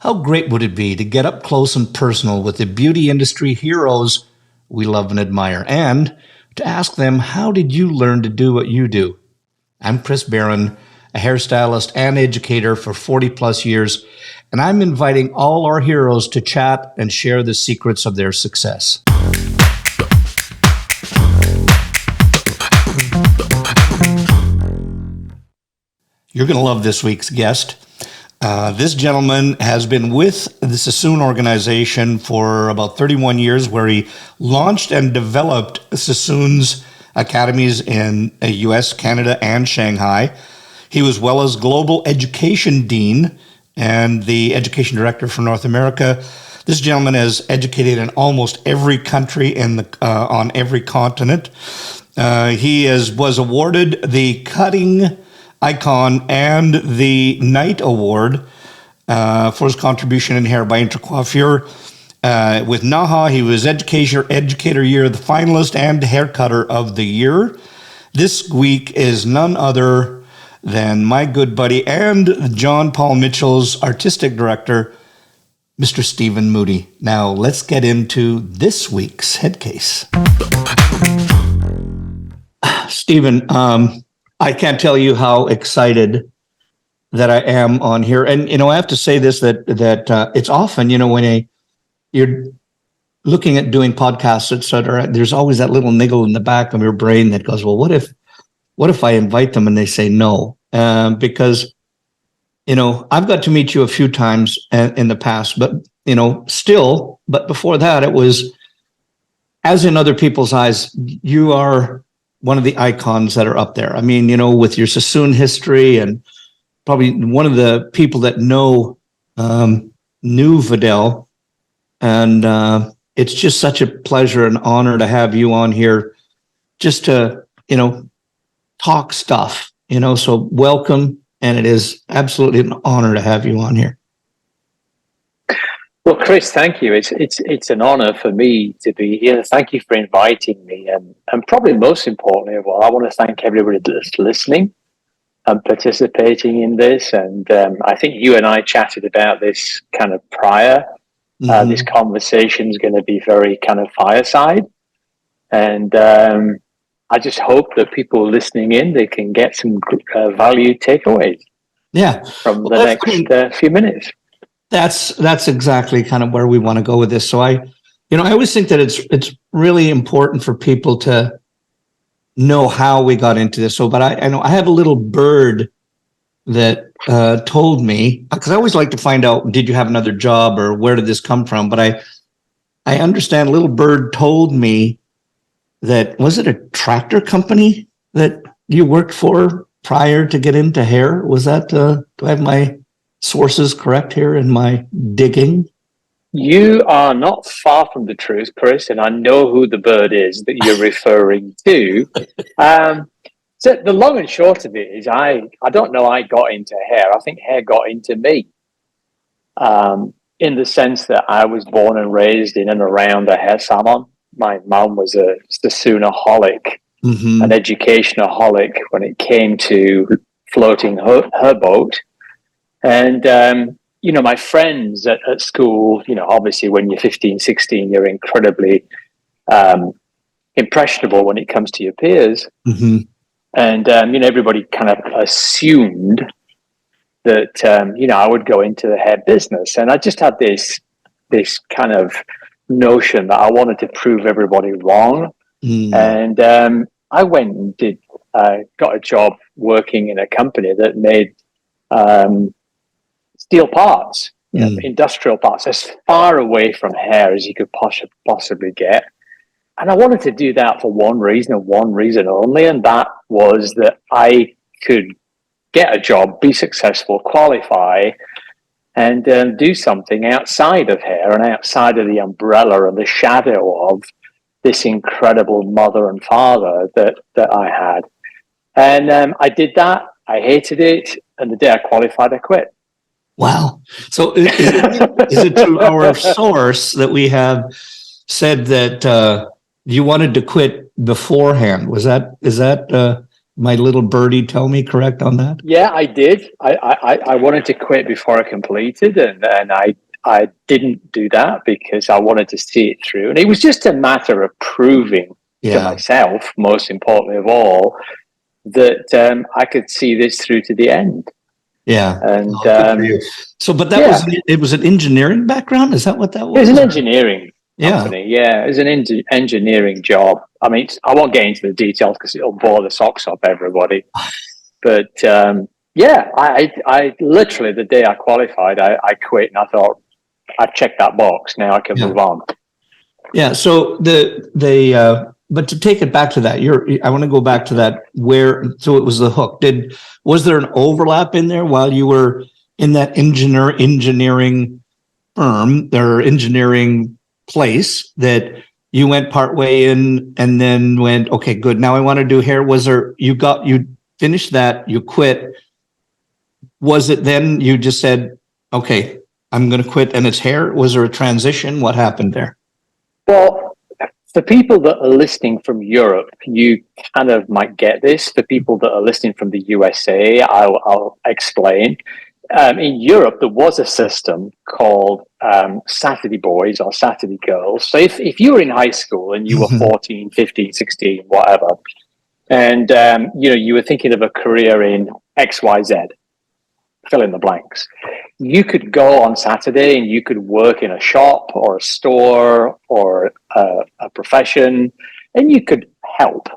How great would it be to get up close and personal with the beauty industry heroes we love and admire, and to ask them, how did you learn to do what you do? I'm Chris Baran, a hairstylist and educator for 40 plus years, and I'm inviting all our heroes to chat and share the secrets of their success. You're going to love this week's guest. This gentleman has been with the Sassoon organization for about 31 years, where he launched and developed Sassoon's academies in the US, Canada, and Shanghai. He was well as global education dean and the education director for North America. This gentleman has educated in almost every country in on every continent. He was awarded the Cutting Icon and the Knight Award for his contribution in hair by Intercoiffure. With NAHA, he was Educator Year, the finalist, and Haircutter of the Year. This week is none other than my good buddy and John Paul Mitchell's artistic director, Mr. Stephen Moody. Now, let's get into this week's head case. Stephen, I can't tell you how excited that I am on here. And, I have to say this, that it's often, when you're looking at doing podcasts, et cetera, there's always that little niggle in the back of your brain that goes, well, what if I invite them and they say no? Because, I've got to meet you a few times in the past, but, but before that, it was, as in other people's eyes, you are one of the icons that are up there. I mean, with your Sassoon history, and probably one of the people that knew Vidal. And it's just such a pleasure and honor to have you on here just to, talk stuff, so welcome. And it is absolutely an honor to have you on here. Well, Chris, thank you. It's an honor for me to be here. Thank you for inviting me. And probably most importantly of all, I want to thank everybody that's listening and participating in this. And I think you and I chatted about this kind of prior. This conversation is going to be very kind of fireside. And I just hope that people listening in, they can get some value takeaways from the next few minutes. That's exactly kind of where we want to go with this. So I always think that it's really important for people to know how we got into this. So, but I know I have a little bird that told me, because I always like to find out, did you have another job or where did this come from? But I understand a little bird told me that, was it a tractor company that you worked for prior to get into hair? Was that, do I have my sources correct here in my digging? You are not far from the truth, Chris, and I know who the bird is that you're referring to. So the long and short of it is I don't know I got into hair. I think hair got into me, in the sense that I was born and raised in and around a hair salon. My mom was a Sassoonaholic, an educationaholic when it came to floating her boat. And, my friends at school, obviously when you're 15, 16, you're incredibly impressionable when it comes to your peers. And, everybody kind of assumed that, I would go into the hair business. And I just had this kind of notion that I wanted to prove everybody wrong. And I went and got a job working in a company that made steel parts, industrial parts, as far away from hair as you could possibly get. And I wanted to do that for one reason and one reason only, and that was that I could get a job, be successful, qualify, and do something outside of hair and outside of the umbrella and the shadow of this incredible mother and father that I had. And I did that. I hated it. And the day I qualified, I quit. Wow. So is it through our source that we have said that you wanted to quit beforehand? Is that my little birdie tell me correct on that? Yeah, I did. I wanted to quit before I completed, and I didn't do that because I wanted to see it through. And it was just a matter of proving to Yeah. myself, most importantly of all, that I could see this through to the end. Yeah. And Oh, good for you. So, but that yeah, it was an engineering background? Is that what that it was an was? engineering Yeah. company. Yeah, it was an engineering job. I mean, I won't get into the details because it'll bore the socks off everybody. But yeah, I literally the day I qualified, I quit and I thought, I've checked that box. Now I can Yeah. move on. Yeah. So but to take it back to that, I want to go back to that so it was the hook. Was there an overlap in there while you were in that engineering firm or engineering place that you went partway in and then went, okay, good. Now I want to do hair. You finished that, you quit. Was it then you just said, okay, I'm going to quit and it's hair? Was there a transition? What happened there? Well, for people that are listening from Europe, you kind of might get this. For people that are listening from the USA, I'll explain. In Europe, there was a system called Saturday boys or Saturday girls. So if you were in high school and you were 14, 15, 16, whatever, and you were thinking of a career in XYZ, fill in the blanks. You could go on Saturday and you could work in a shop or a store or a profession, and you could help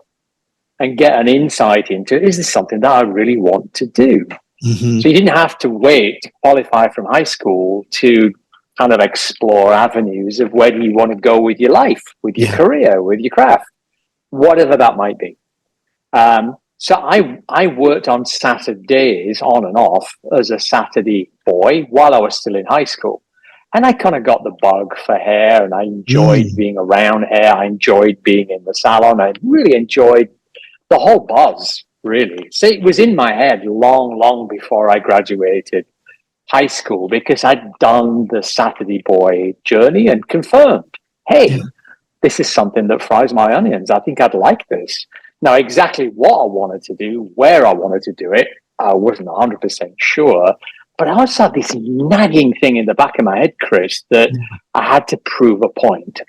and get an insight into, is this something that I really want to do? Mm-hmm. So you didn't have to wait to qualify from high school to kind of explore avenues of where do you want to go with your life, with your career, with your craft, whatever that might be. So I worked on Saturdays on and off as a Saturday boy while I was still in high school. And I kind of got the bug for hair and I enjoyed being around hair. I enjoyed being in the salon. I really enjoyed the whole buzz, really. So it was in my head long, long before I graduated high school because I'd done the Saturday boy journey and confirmed, hey, this is something that fries my onions. I think I'd like this. Now, exactly what I wanted to do, where I wanted to do it, I wasn't 100% sure. But I also had this nagging thing in the back of my head, Chris, that I had to prove a point.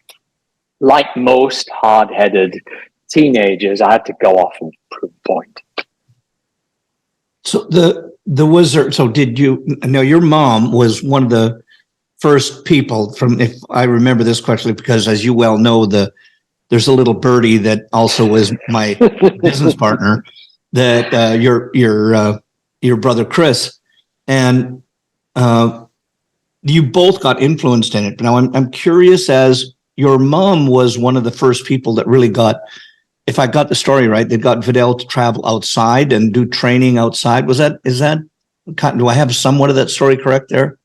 Like most hard-headed teenagers, I had to go off and prove a point. So did you know your mom was one of the first people from, if I remember this correctly, because as you well know, there's a little birdie that also was my business partner, that your brother Chris, and you both got influenced in it. Now I'm curious, as your mom was one of the first people that really got, if I got the story right, they got Vidal to travel outside and do training outside. Do I have somewhat of that story correct there?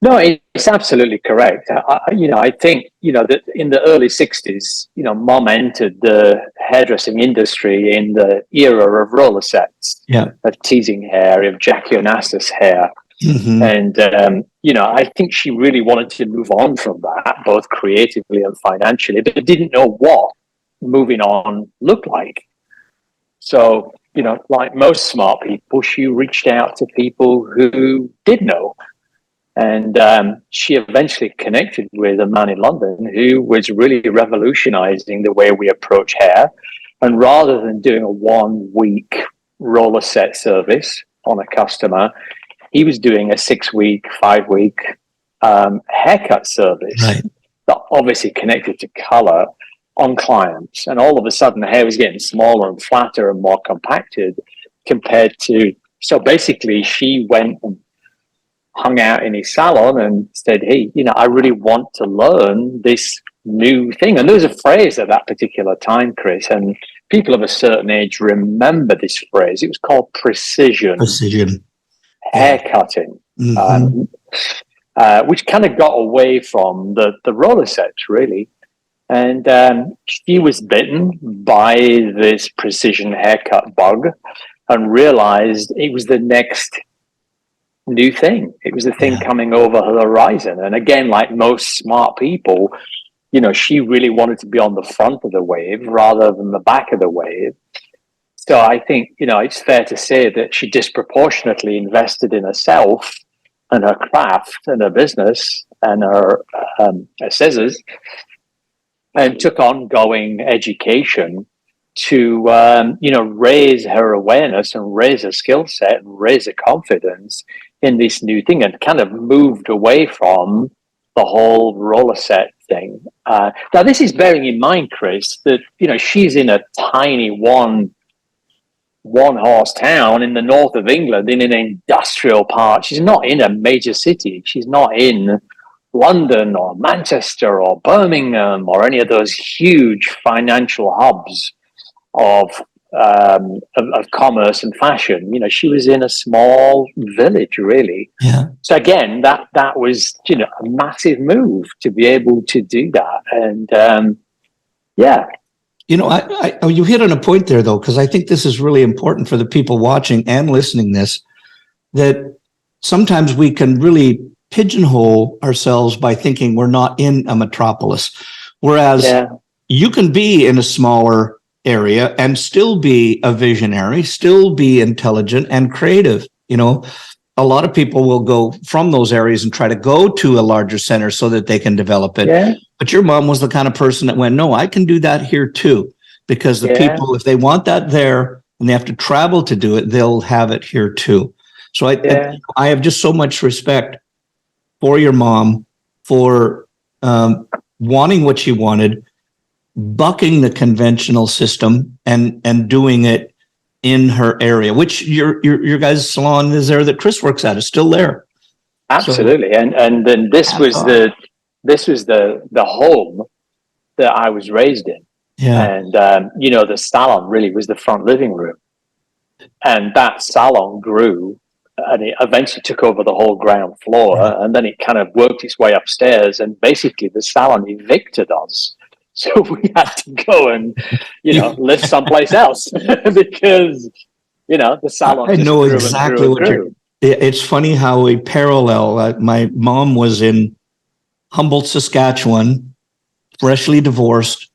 No, it's absolutely correct. I think, that in the early 60s, mom entered the hairdressing industry in the era of roller sets, of teasing hair, of Jackie Onassis hair. Mm-hmm. And, I think she really wanted to move on from that, both creatively and financially, but didn't know what moving on looked like. So, like most smart people, she reached out to people who did know. And she eventually connected with a man in London who was really revolutionizing the way we approach hair. And rather than doing a 1 week roller set service on a customer, he was doing a 6 week, 5 week haircut service that obviously connected to color on clients. And all of a sudden, the hair was getting smaller and flatter and more compacted compared to. So basically, she went and hung out in his salon and said, hey, I really want to learn this new thing. And there was a phrase at that particular time, Chris, and people of a certain age remember this phrase. It was called precision haircutting, which kind of got away from the roller sets, really. And she was bitten by this precision haircut bug and realized it was the next new thing. It was the thing coming over the horizon. And again, like most smart people, she really wanted to be on the front of the wave rather than the back of the wave. So I think, it's fair to say that she disproportionately invested in herself and her craft and her business and her scissors, and took ongoing education to, raise her awareness and raise her skill set and raise her confidence in this new thing, and kind of moved away from the whole roller set thing. Now, this is bearing in mind, Chris, that, she's in a tiny one horse town in the north of England, in an industrial part. She's not in a major city. She's not in London or Manchester or Birmingham or any of those huge financial hubs of commerce and fashion. She was in a small village, really. Yeah. So again, that was a massive move to be able to do that, and yeah. You hit on a point there, though, because I think this is really important for the people watching and listening this, that sometimes we can really pigeonhole ourselves by thinking we're not in a metropolis, whereas you can be in a smaller area and still be a visionary, still be intelligent and creative. A lot of people will go from those areas and try to go to a larger center so that they can develop it. Yeah. But your mom was the kind of person that went, no, I can do that here too. Because the people, if they want that there and they have to travel to do it, they'll have it here too. So I have just so much respect for your mom, for wanting what she wanted, bucking the conventional system and doing it in her area, which your guys' salon is there that Chris works at is still there. Absolutely. So, and then this was the home that I was raised in. Yeah. And the salon really was the front living room. And that salon grew, and it eventually took over the whole ground floor, and then it kind of worked its way upstairs, and basically the salon evicted us. So we had to go and, live someplace else because, the salon. I know exactly what you're. It's funny how we parallel. My mom was in Humboldt, Saskatchewan, freshly divorced.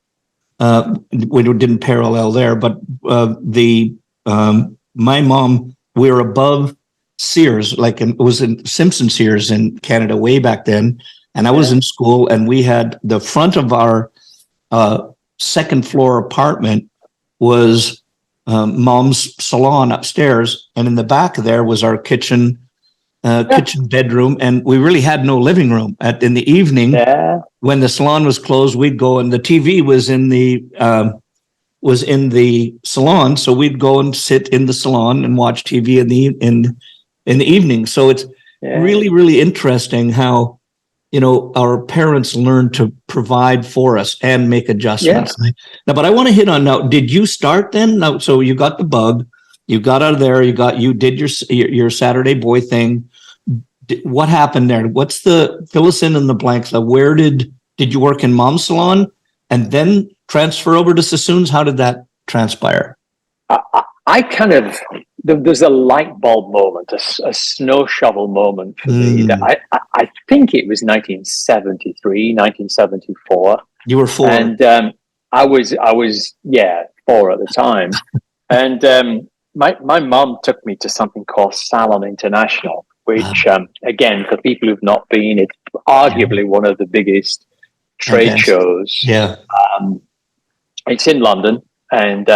We didn't parallel there, but my mom, we were above Sears, like it was in Simpson Sears in Canada way back then, and I was in school, and we had the front of our second floor apartment was mom's salon upstairs, and in the back there was our kitchen bedroom, and we really had no living room. In the evening, when the salon was closed, we'd go, and the TV was in the salon, so we'd go and sit in the salon and watch TV in the evening. So it's really, really interesting how our parents learned to provide for us and make adjustments. Now, but I want to hit on now. Did you start then? Now, so you got the bug, you got out of there, you did your Saturday boy thing. What happened there? Fill us in the blanks. Where did you work in mom's salon and then transfer over to Sassoon's? How did that transpire? I kind of, there's a light bulb moment, a snow shovel moment for me. That I think it was 1973, 1974. You were 4. And I was 4 at the time. And my mom took me to something called Salon International, which, again, for people who've not been, it's arguably one of the biggest trade shows. Yeah. It's in London, and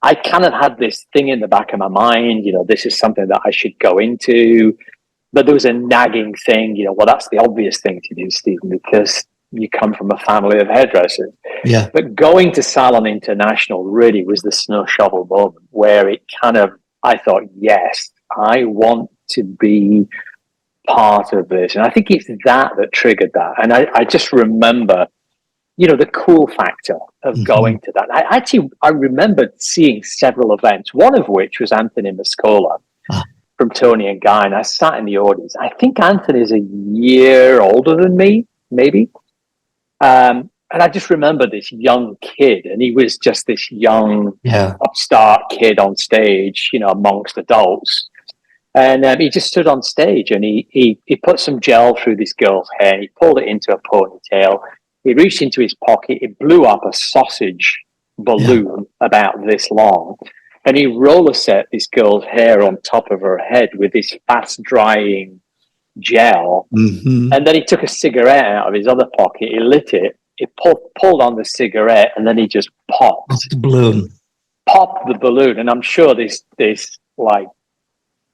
I kind of had this thing in the back of my mind, this is something that I should go into. But there was a nagging thing, well, that's the obvious thing to do, Stephen, because you come from a family of hairdressers. Yeah. But going to Salon International really was the snow shovel moment where it I thought, yes, I want to be part of this. And I think it's that triggered that. And I just remember, the cool factor of going to that. I remembered seeing several events, one of which was Anthony Muscola from Tony and Guy, and I sat in the audience. I think Anthony's a year older than me, maybe. And I just remember this young kid, and he was just this young upstart kid on stage, amongst adults. And he just stood on stage, and he put some gel through this girl's hair, and he pulled it into a ponytail. He reached into his pocket, he blew up a sausage balloon about this long. And he roller set this girl's hair on top of her head with this fast drying gel. Mm-hmm. And then he took a cigarette out of his other pocket, he lit it, he pulled on the cigarette, and then he just popped the balloon. Popped the balloon. And I'm sure this like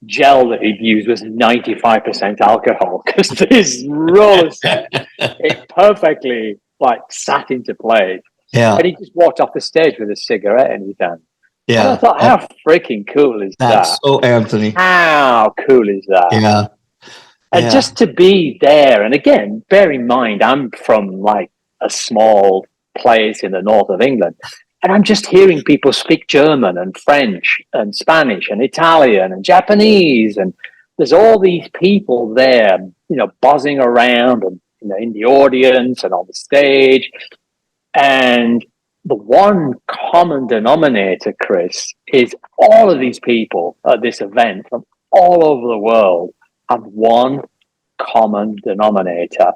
gel that he'd used was 95% alcohol, because this roller set, it perfectly like sat into place. Yeah. And he just walked off the stage with a cigarette in his hand. Yeah. And I thought, how freaking cool is that? That's so Anthony. How cool is that? Yeah. And just to be there, and again, bear in mind, I'm from like a small place in the north of England, and I'm just hearing people speak German and French and Spanish and Italian and Japanese, and there's all these people there, you know, buzzing around and, you know, in the audience and on the stage. And the one common denominator, Chris, is all of these people at this event from all over the world have one common denominator,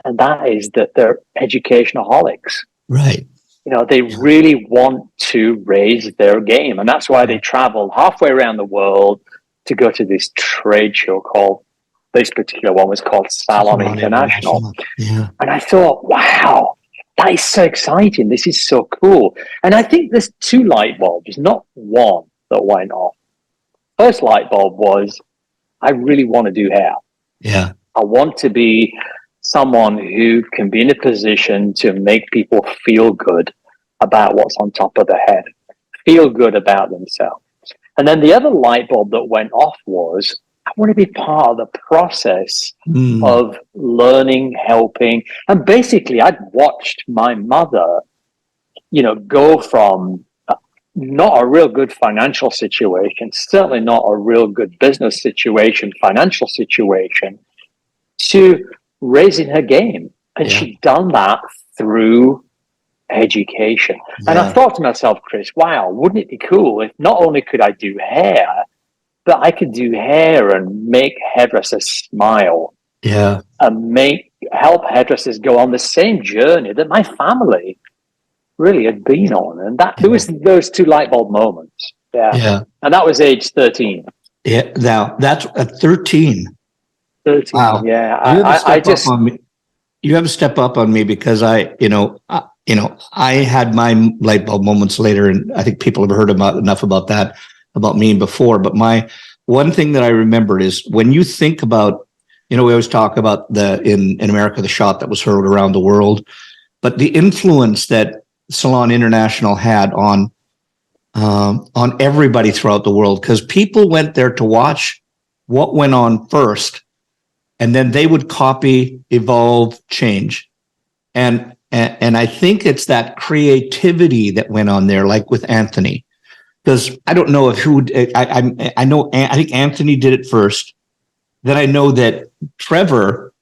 and that is that they're educationaholics. Right. You know, they really want to raise their game, and that's why they travel halfway around the world to go to this trade show called, this particular one was called Salon International. Yeah. And I thought, wow, that is so exciting. This is so cool. And I think there's two light bulbs, not one, that went off. First light bulb was, I really want to do hair. Yeah. I want to be someone who can be in a position to make people feel good about what's on top of their head, feel good about themselves. And then the other light bulb that went off was, I want to be part of the process of learning, helping. And basically, I'd watched my mother, you know, go from not a real good financial situation, certainly not a real good business situation, financial situation, to raising her game. And she'd done that through education. And I thought to myself, Chris, wow, wouldn't it be cool if not only could I do hair, but I could do hair and make hairdressers smile. Yeah. And help hairdressers go on the same journey that my family really had been on. And that there was those two light bulb moments. Yeah. Yeah. And that was age 13. Yeah. Now that's at 13. 13. Wow. Yeah. You have to step up on me because I had my light bulb moments later, and I think people have heard enough about that about me before. But my one thing that I remembered is when you think about, we always talk about in America, the shot that was heard around the world, but the influence that Salon International had on everybody throughout the world, because people went there to watch what went on first, and then they would copy, evolve, change. And I think it's that creativity that went on there, like with Anthony, because I don't know I think Anthony did it first. Then I know that Trevor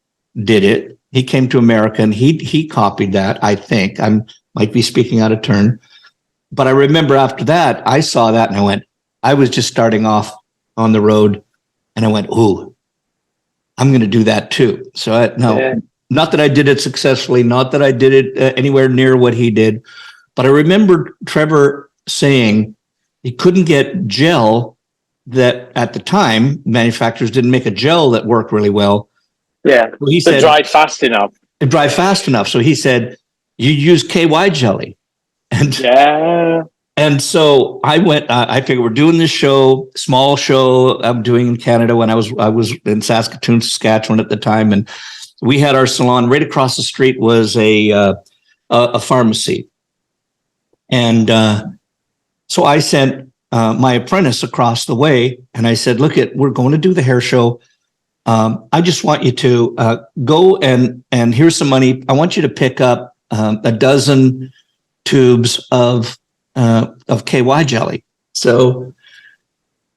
did it. He came to America and he copied that. I think I might be speaking out of turn, but I remember after that, I saw that and I was just starting off on the road, and I went, ooh, I'm going to do that too. So not that I did it successfully, not that I did it anywhere near what he did, but I remember Trevor saying he couldn't get gel that at the time, manufacturers didn't make a gel that worked really well. Yeah, so he said, dried fast enough. It dried fast enough. So he said, you use KY jelly. And so I went, I figured we're doing this show, small show I'm doing in Canada when I was in Saskatoon, Saskatchewan at the time. And we had our salon right across the street was a pharmacy. And so I sent my apprentice across the way and I said, we're going to do the hair show. I just want you to go and here's some money. I want you to pick up a dozen tubes of KY jelly. So,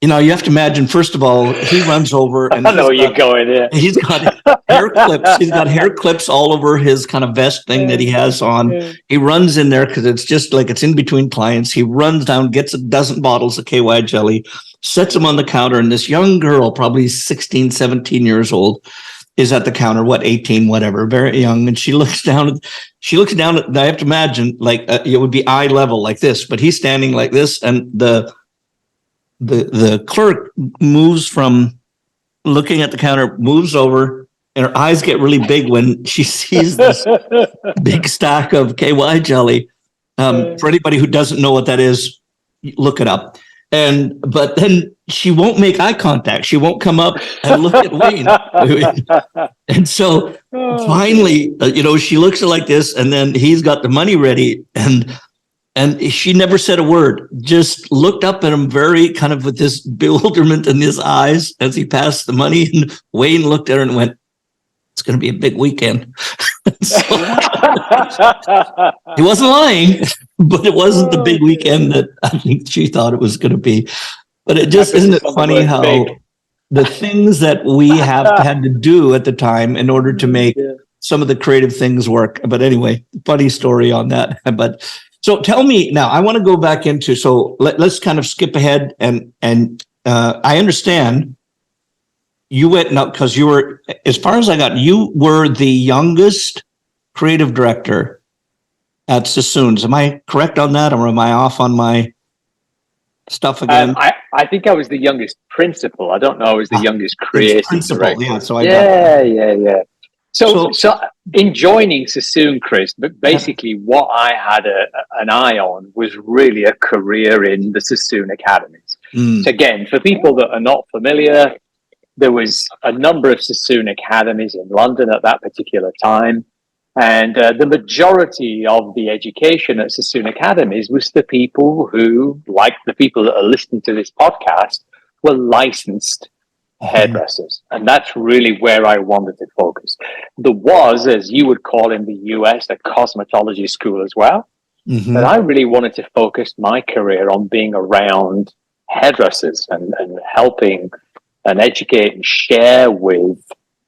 you have to imagine, first of all, he runs over and I know you're going there. He's got hair clips. He's got hair clips all over his kind of vest thing that he has on. Yeah. He runs in there because it's just like it's in between clients. He runs down, gets a dozen bottles of KY jelly, sets them on the counter. And this young girl, probably 16, 17 years old, is at the counter, 18, whatever, very young. And she looks down, I have to imagine like it would be eye level like this, but he's standing like this. And the clerk moves from looking at the counter, moves over, and her eyes get really big when she sees this big stack of KY jelly. For anybody who doesn't know what that is, look it up. But then she won't make eye contact. She won't come up and look at Wayne. And so finally, she looks like this, and then he's got the money ready, and she never said a word, just looked up at him very kind of with this bewilderment in his eyes as he passed the money. And Wayne looked at her and went, "It's going to be a big weekend." He wasn't lying, but it wasn't the big weekend that I think she thought it was going to be. But it just isn't it funny how the things that we have had to do at the time in order to make some of the creative things work. But anyway, funny story on that. But so tell me now, I want to go back into, so let's kind of skip ahead and I understand you went, no, because you were, as far as I got, you were the youngest creative director at Sassoon's. Am I correct on that, or am I off on my stuff again? I think I was the youngest principal. I don't know. I was the youngest creative director. Yeah, so I yeah. So in joining Sassoon, Chris, but basically what I had an eye on was really a career in the Sassoon academies. So again, for people that are not familiar, there was a number of Sassoon academies in London at that particular time. And the majority of the education at Sassoon academies was the people who, like the people that are listening to this podcast, were licensed hairdressers. And that's really where I wanted to focus. There was, as you would call in the US, a cosmetology school as well. But I really wanted to focus my career on being around hairdressers and helping and educate and share with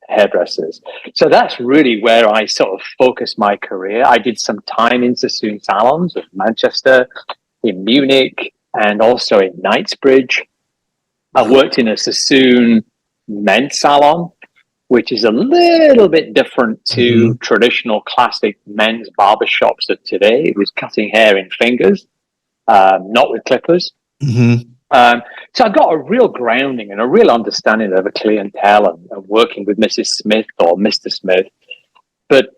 hairdressers. So that's really where I sort of focused my career. I did some time in Sassoon salons in Manchester, in Munich, and also in Knightsbridge. I worked in a Sassoon men's salon, which is a little bit different to traditional classic men's barbershops of today. It was cutting hair in fingers, not with clippers. So I got a real grounding and a real understanding of a clientele and working with Mrs. Smith or Mr. Smith. But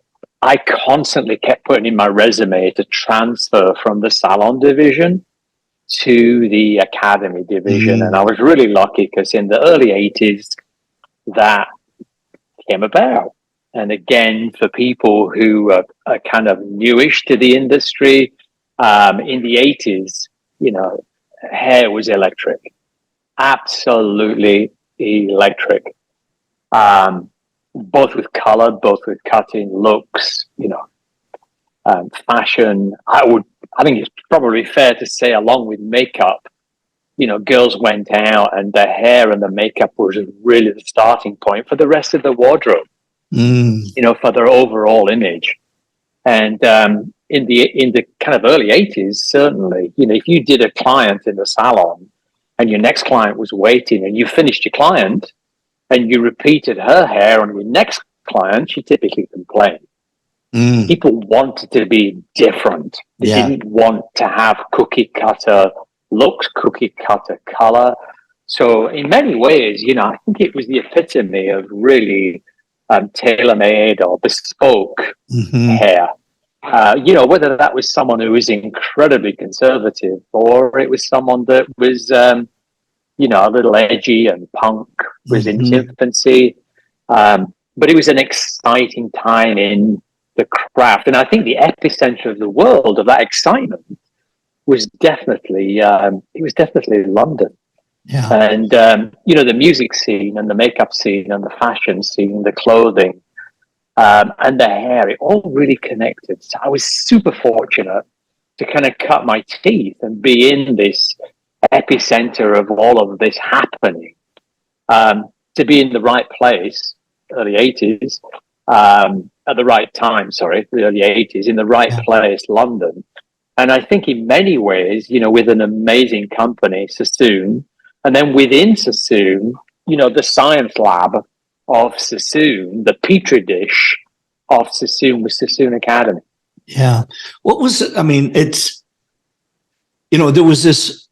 I constantly kept putting in my resume to transfer from the salon division to the academy division. And I was really lucky because in the early 80s, that came about. And again, for people who are kind of newish to the industry, in the 80s, hair was electric, absolutely electric, both with color, both with cutting, looks, fashion. I think it's probably fair to say, along with makeup, girls went out and the hair and the makeup was really the starting point for the rest of the wardrobe, for their overall image. And in the kind of early 80s, certainly, if you did a client in the salon and your next client was waiting and you finished your client and you repeated her hair on your next client, she typically complained. People wanted to be different. They didn't want to have cookie cutter looks, cookie cutter color. So in many ways, I think it was the epitome of really tailor-made or bespoke hair. Whether that was someone who was incredibly conservative or it was someone that was, a little edgy and punk, was in its infancy. But it was an exciting time in the craft. And I think the epicenter of the world of that excitement was definitely, London. Yeah. And, the music scene and the makeup scene and the fashion scene, the clothing, and the hair, it all really connected. So I was super fortunate to kind of cut my teeth and be in this epicenter of all of this happening, to be in the right place, early 80s, at the right time, the early 80s, in the right place, London. And I think in many ways, with an amazing company, Sassoon, and then within Sassoon, the science lab of Sassoon, the petri dish of Sassoon, was Sassoon Academy. Yeah. What was it? I mean, it's, there was this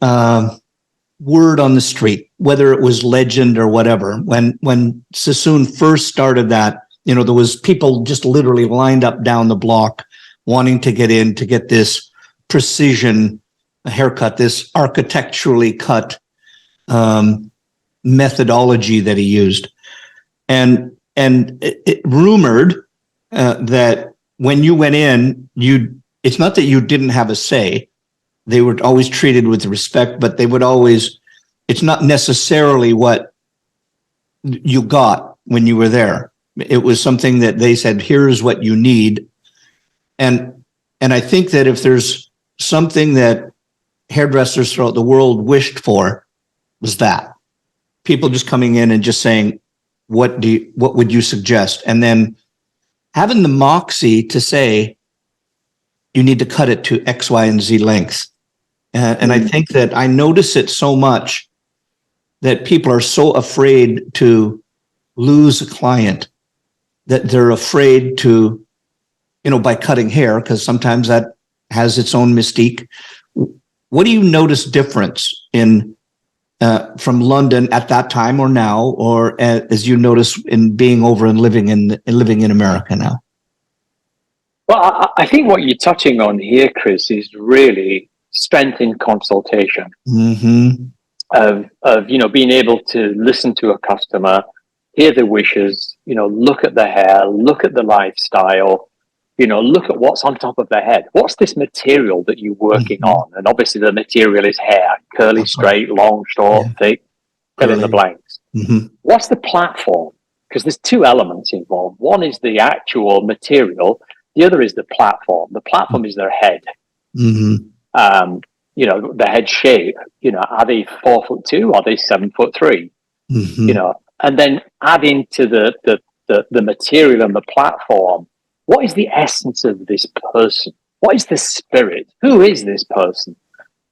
word on the street, whether it was legend or whatever, when Sassoon first started that, there was people just literally lined up down the block wanting to get in to get this precision haircut, this architecturally cut methodology that he used. And it rumored that when you went in, it's not that you didn't have a say. They were always treated with respect, but it's not necessarily what you got when you were there. It was something that they said, here's what you need. And I think that if there's something that hairdressers throughout the world wished for, was that. People just coming in and just saying, what would you suggest? And then having the moxie to say, you need to cut it to X, Y, and Z length. And I think that I notice it so much that people are so afraid to lose a client that they're afraid to, by cutting hair, because sometimes that has its own mystique. What do you notice difference in from London at that time or now, or as you notice in being over and living in America now? Well, I think what you're touching on here, Chris, is really strength in consultation. Mm-hmm. Of being able to listen to a customer, hear their wishes, look at the hair, look at the lifestyle, look at what's on top of their head. What's this material that you're working on? And obviously the material is hair, curly, straight, long, short, thick, fill in the blanks. Mm-hmm. What's the platform? Because there's two elements involved. One is the actual material. The other is the platform. The platform is their head. Mm-hmm. The head shape, are they 4'2"? Are they 7'3"? Mm-hmm. And then adding to the material and the platform, what is the essence of this person? What is the spirit? Who is this person?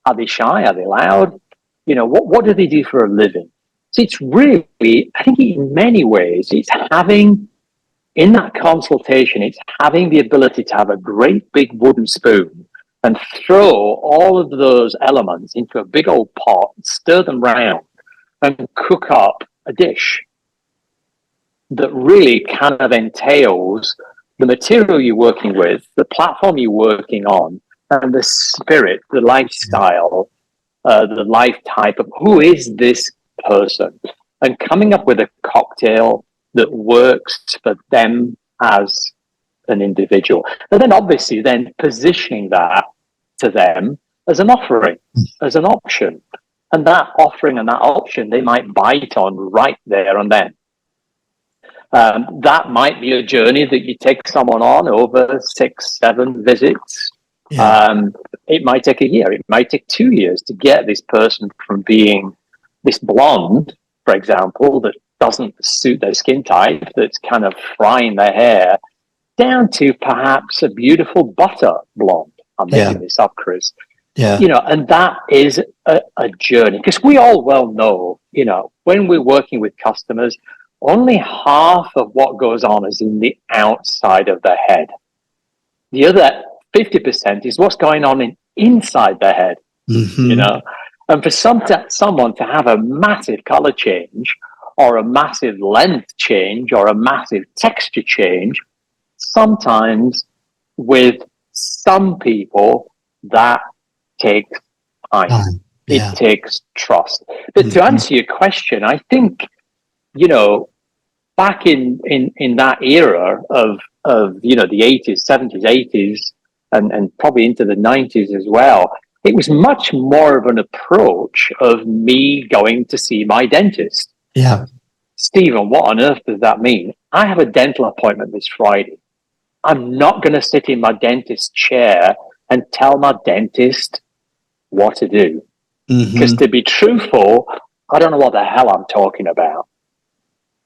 Are they shy? Are they loud? What do they do for a living? So it's really, I think in many ways, it's having, in that consultation, it's having the ability to have a great big wooden spoon and throw all of those elements into a big old pot, stir them round, and cook up a dish that really kind of entails the material you're working with, the platform you're working on, and the spirit, the lifestyle, the life type of who is this person, and coming up with a cocktail that works for them as an individual. And then obviously then positioning that to them as an offering, as an option. And that offering and that option, they might bite on right there and then. That might be a journey that you take someone on over 6-7 visits. Yeah. It might take a year. It might take 2 years to get this person from being this blonde, for example, that doesn't suit their skin type, that's kind of frying their hair, down to perhaps a beautiful butter blonde. I'm making this up, Chris. Yeah. And that is a journey, because we all well know, when we're working with customers, only half of what goes on is in the outside of the head. The other 50% is what's going on inside the head, And for someone to have a massive color change or a massive length change or a massive texture change, sometimes with some people, that takes time. It takes trust. But to answer your question, I think, back in that era of the 80s, 70s, 80s, and probably into the 90s as well, it was much more of an approach of me going to see my dentist. Yeah. Stephen, what on earth does that mean? I have a dental appointment this Friday. I'm not going to sit in my dentist's chair and tell my dentist what to do. Because to be truthful, I don't know what the hell I'm talking about.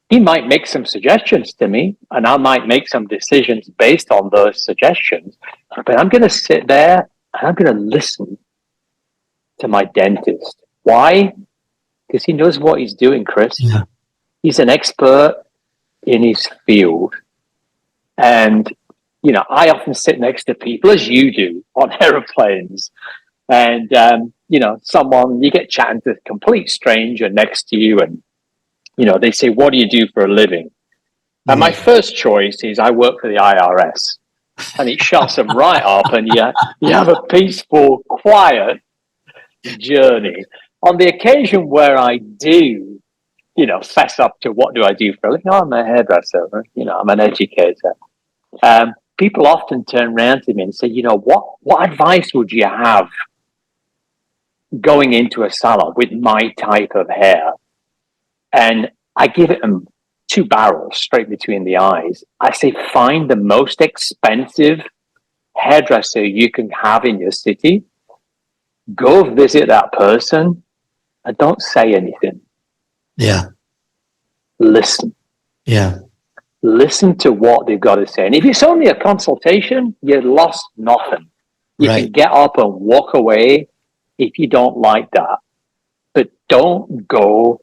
He might make some suggestions to me, and I might make some decisions based on those suggestions. But I'm going to sit there and I'm going to listen to my dentist. Why? Because he knows what he's doing, Chris. Yeah. He's an expert. in his field. And, I often sit next to people, as you do, on aeroplanes. And, you get chatting to a complete stranger next to you, and, they say, what do you do for a living? And my first choice is I work for the IRS. And it shuts them right up, and you have a peaceful, quiet journey. On the occasion where I do, fess up to what do I do for a living, I'm a hairdresser, I'm an educator. People often turn around to me and say, what advice would you have going into a salon with my type of hair? And I give them two barrels straight between the eyes. I say, find the most expensive hairdresser you can have in your city. Go visit that person and don't say anything. Yeah. Listen. Yeah. Listen to what they've got to say. And if it's only a consultation, you lost nothing. You can get up and walk away if you don't like that. But don't go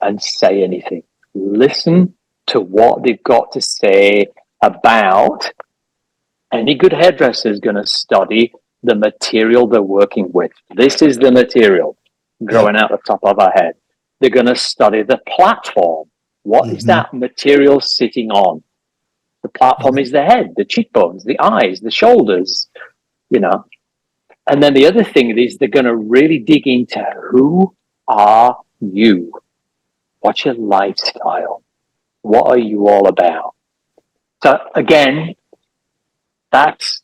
and say anything. Listen to what they've got to say about. Any good hairdresser is going to study the material they're working with. This is the material growing out the top of our head. They're going to study the platform. What is that material sitting on? The platform is the head, the cheekbones, the eyes, the shoulders, And then the other thing is they're going to really dig into who are you? What's your lifestyle? What are you all about? So again, that's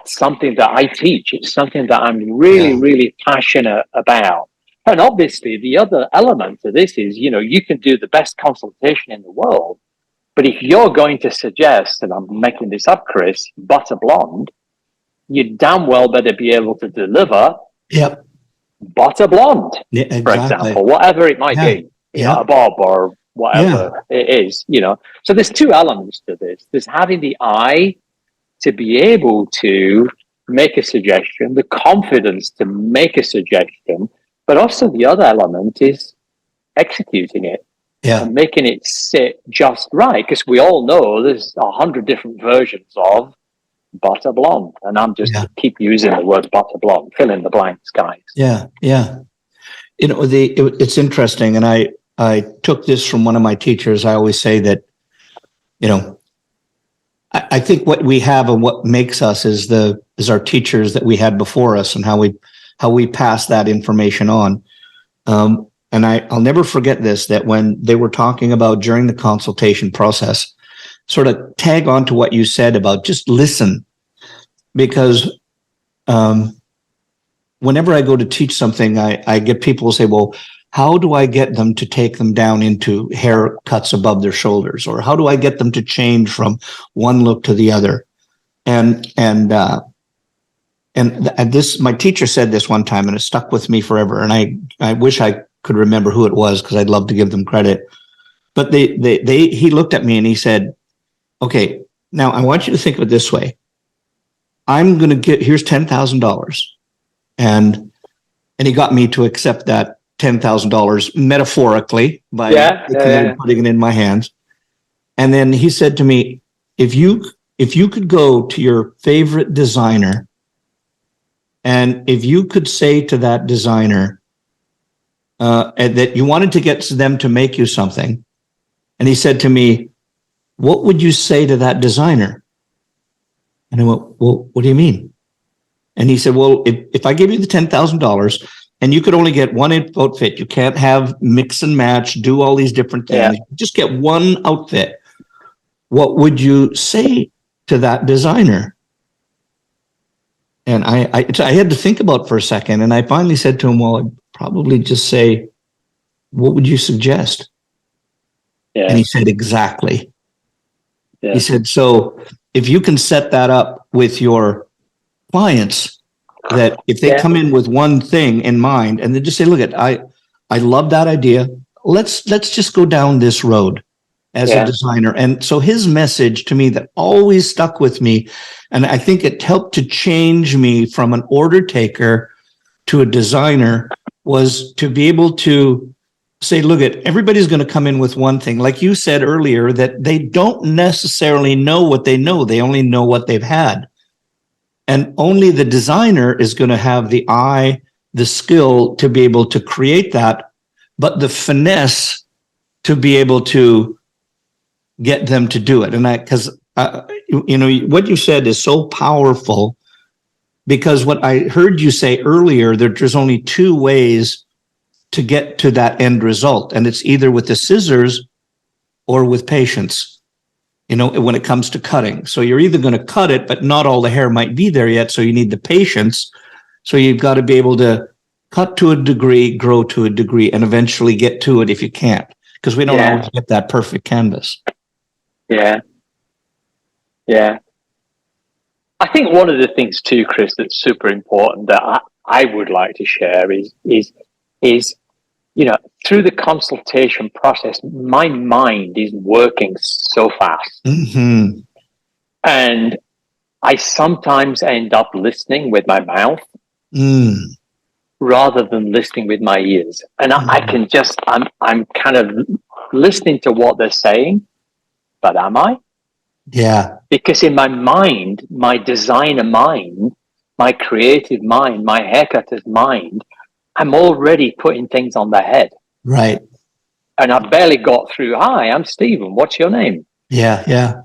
something that I teach. It's something that I'm really, really passionate about. And obviously, the other element to this is, you can do the best consultation in the world, but if you're going to suggest, and I'm making this up, Chris, butter blonde, you damn well better be able to deliver butter blonde, for example, whatever it might be, a bob or whatever it is, So there's two elements to this. There's having the eye to be able to make a suggestion, the confidence to make a suggestion, but also the other element is executing it and making it sit just right. Because we all know there's 100 different versions of butter blonde, and I'm just keep using the word butter blonde, fill in the blanks, guys. It's interesting, and I took this from one of my teachers. I always say that, I think what we have and what makes us is our teachers that we had before us, and how we pass that information on. And I'll never forget this, that when they were talking about during the consultation process, sort of tag on to what you said about just listen, because whenever I go to teach something, I get people say, well, how do I get them to take them down into haircuts above their shoulders? Or how do I get them to change from one look to the other? And this, my teacher said this one time, and it stuck with me forever. And I wish I could remember who it was, because I'd love to give them credit. But he looked at me and he said, okay, now I want you to think of it this way. I'm going to here's $10,000. And he got me to accept that $10,000 metaphorically by putting it in my hands. And then he said to me, if you could go to your favorite designer, and if you could say to that designer that you wanted to get them to make you something, and he said to me, what would you say to that designer? And I went, well, what do you mean? And he said, well, if I give you the $10,000 and you could only get one outfit, you can't have mix and match, do all these different things, just get one outfit, what would you say to that designer? And I had to think about it for a second, and I finally said to him, well, I'd probably just say, what would you suggest? And he said, exactly. He said, so if you can set that up with your clients, that if they come in with one thing in mind and they just say, look, I love that idea. Let's just go down this road as a designer. And so his message to me that always stuck with me, and I think it helped to change me from an order taker to a designer, was to be able to say, look, everybody's going to come in with one thing. Like you said earlier, that they don't necessarily know what they know. They only know what they've had. And only the designer is going to have the eye, the skill to be able to create that, but the finesse to be able to get them to do it. And because what you said is so powerful, because what I heard you say earlier, there's only two ways to get to that end result. And it's either with the scissors or with patience, when it comes to cutting. So you're either going to cut it, but not all the hair might be there yet. So you need the patience. So you've got to be able to cut to a degree, grow to a degree, and eventually get to it if you can't, because we don't always get that perfect canvas. Yeah. Yeah. I think one of the things too, Chris, that's super important that I would like to share is through the consultation process, my mind is working so fast. Mm-hmm. And I sometimes end up listening with my mouth rather than listening with my ears. And I can I'm kind of listening to what they're saying, but am I? Yeah. Because in my mind, my designer mind, my creative mind, my haircutter's mind, I'm already putting things on the head. Right. And I barely got through, hi, I'm Stephen, what's your name? Yeah.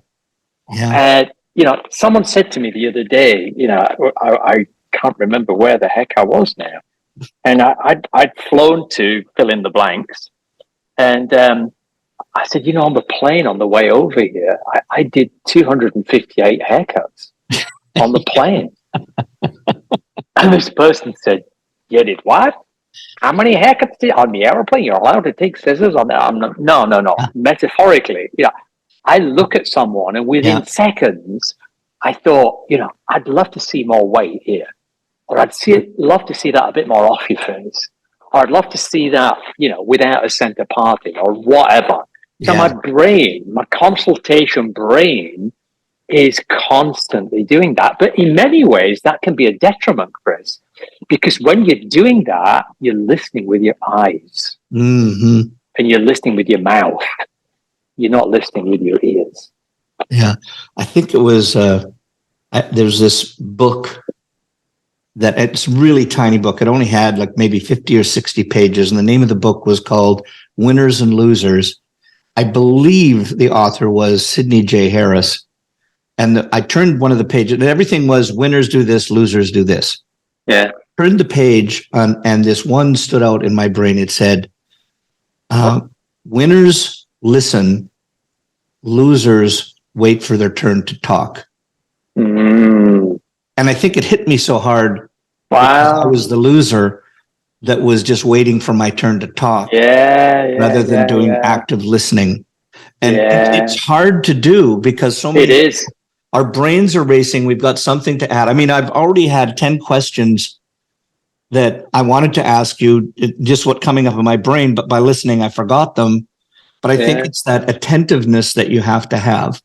And, someone said to me the other day, I can't remember where the heck I was now. And I'd flown to fill in the blanks. And I said, on the plane on the way over here, I did 258 haircuts on the plane. And this person said, you did what? How many haircuts did on the airplane? You're allowed to take scissors on that? No. Metaphorically, I look at someone and within seconds, I thought, I'd love to see more weight here. Or love to see that a bit more off your face. Or I'd love to see that, without a center parting or whatever. So my brain, my consultation brain is constantly doing that. But in many ways, that can be a detriment, Chris, because when you're doing that, you're listening with your eyes and you're listening with your mouth. You're not listening with your ears. Yeah. I think it was, there's this book that it's a really tiny book. It only had like maybe 50 or 60 pages. And the name of the book was called Winners and Losers. I believe the author was Sidney J. Harris. And I turned one of the pages, and everything was winners do this, losers do this. Yeah. Turned the page and this one stood out in my brain. It said, winners listen, losers wait for their turn to talk. And I think it hit me so hard because I was the loser that was just waiting for my turn to talk rather than doing active listening. And it's hard to do because so many. It is. Our brains are racing. We've got something to add. I mean, I've already had 10 questions that I wanted to ask you, just what coming up in my brain, but by listening, I forgot them. But I think it's that attentiveness that you have to have.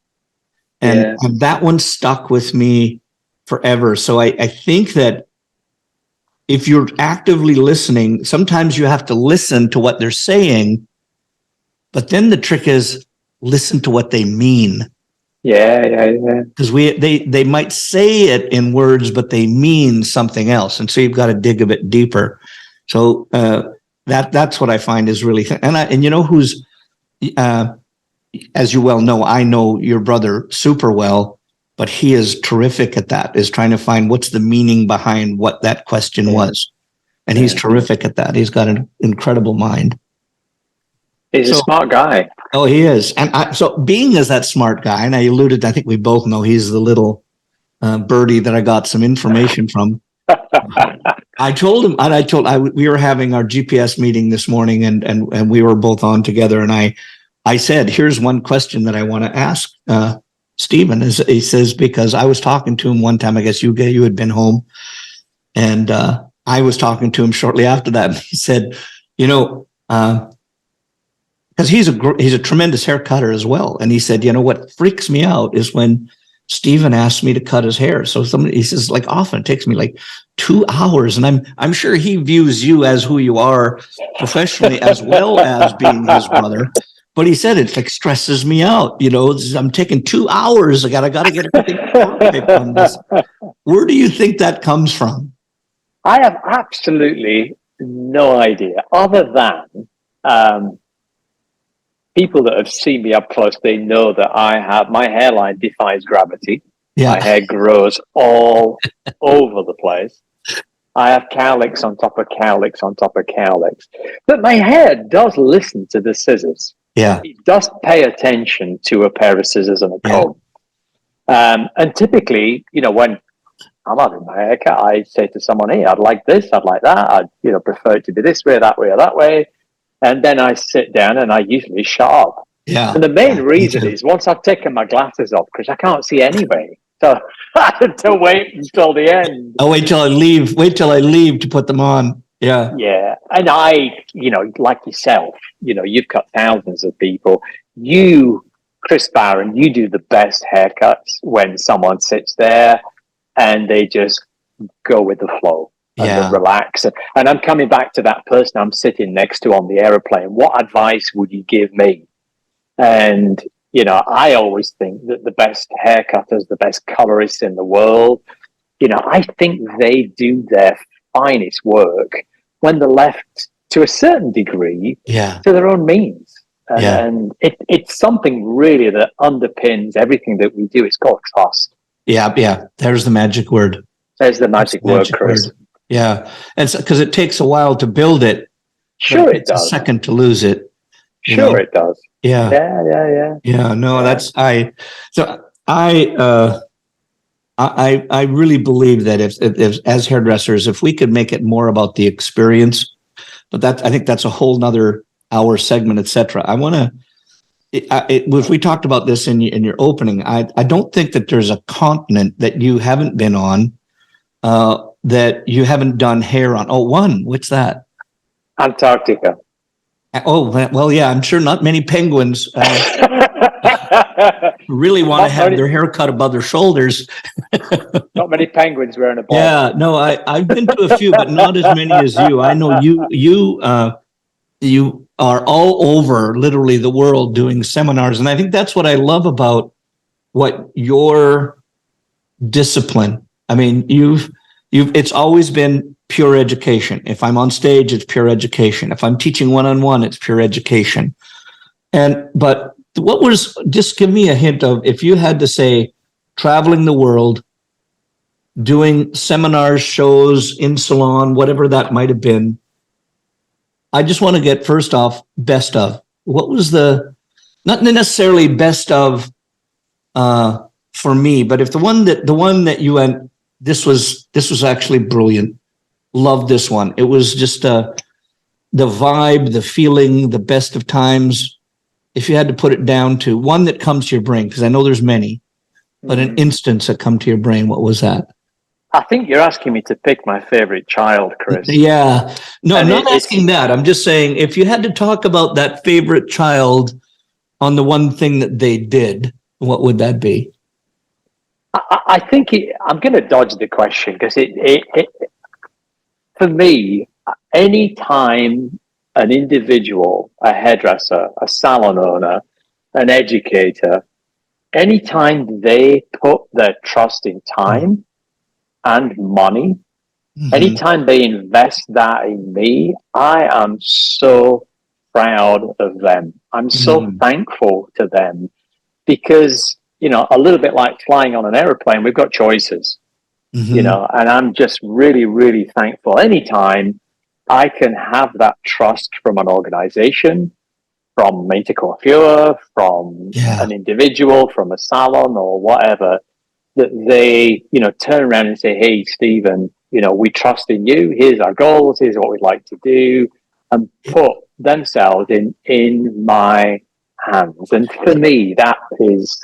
And that one stuck with me forever. So I think that if you're actively listening, sometimes you have to listen to what they're saying, but then the trick is listen to what they mean. Because they might say it in words, but they mean something else. And so you've got to dig a bit deeper. So that's what I find is really, and you know who's, as you well know, I know your brother super well, but he is terrific at that, is trying to find what's the meaning behind what that question was. And he's terrific at that. He's got an incredible mind. He's a smart guy. Oh, he is. And so being as that smart guy, and I alluded, I think we both know he's the little birdie that I got some information from. I told him, and we were having our GPS meeting this morning and we were both on together. And I said, here's one question that I want to ask Stephen. He says, because I was talking to him one time, I guess you had been home, and I was talking to him shortly after that. And he said, because he's a tremendous hair cutter as well. And he said, what freaks me out is when Steven asked me to cut his hair. So he says, like, often it takes me like 2 hours. And I'm sure he views you as who you are professionally as well as being his brother. But he said it like stresses me out. I'm taking 2 hours. I gotta get everything perfect on this. Where do you think that comes from? I have absolutely no idea, other than people that have seen me up close. They know that my hairline defies gravity. Yeah. My hair grows all over the place. I have cowlicks on top of cowlicks on top of cowlicks. But my hair does listen to the scissors. Yeah. It does pay attention to a pair of scissors and a comb. Yeah. And typically, when I'm having my haircut, I say to someone, hey, I'd like this, I'd like that. I'd prefer it to be this way, that way, or that way. And then I sit down and I usually shut up. Yeah. And the main reason is once I've taken my glasses off, because I can't see anyway. So I had to wait until the end. I'll wait till I leave. Wait till I leave to put them on. Yeah. Yeah. And I, like yourself, you've cut thousands of people. Chris Baran, you do the best haircuts when someone sits there and they just go with the flow. And relax. And I'm coming back to that person I'm sitting next to on the airplane. What advice would you give me? And, I always think that the best haircutters, the best colorists in the world, I think they do their finest work when they're left to a certain degree to their own means. And it's something really that underpins everything that we do. It's called trust. Yeah. Yeah. There's the magic word. There's the magic word, Chris. Yeah, and because it takes a while to build it. Sure, it does. A second to lose it. Sure, it does. Yeah. Yeah. No, that's I really believe that if as hairdressers, if we could make it more about the experience, but I think that's a whole nother hour segment, etc. I want to. If we talked about this in your opening, I don't think that there's a continent that you haven't been on. That you haven't done hair on. Oh, one. What's that? Antarctica. Oh, well, yeah. I'm sure not many penguins really want to have their hair cut above their shoulders. Not many penguins wearing a ball. Yeah, no. I've been to a few, but not as many as you. I know you are all over literally the world doing seminars, and I think that's what I love about what your discipline. I mean, it's always been pure education. If I'm on stage, it's pure education. If I'm teaching one-on-one, it's pure education. But just give me a hint of, if you had to say, traveling the world, doing seminars, shows, in salon, whatever that might have been. I just want to get first off, best of. What was not necessarily best of for me, but if the one that you went, this was actually brilliant. Love this one. It was just the vibe, the feeling, the best of times. If you had to put it down to one that comes to your brain, because I know there's many, but an instance that come to your brain, what was that? I think you're asking me to pick my favorite child, Chris. Yeah. No, I'm not asking that. I'm just saying, if you had to talk about that favorite child on the one thing that they did, what would that be? I think I'm going to dodge the question because for me, any time an individual, a hairdresser, a salon owner, an educator, anytime they put their trust in time and money, anytime they invest that in me, I am so proud of them. I'm so thankful to them because, a little bit like flying on an airplane, we've got choices, and I'm just really, really thankful. Anytime I can have that trust from an organization, from Intercoiffure, from an individual, from a salon or whatever, that they, turn around and say, hey, Stephen, we trust in you. Here's our goals. Here's what we'd like to do, and put themselves in my hands. And for me, that is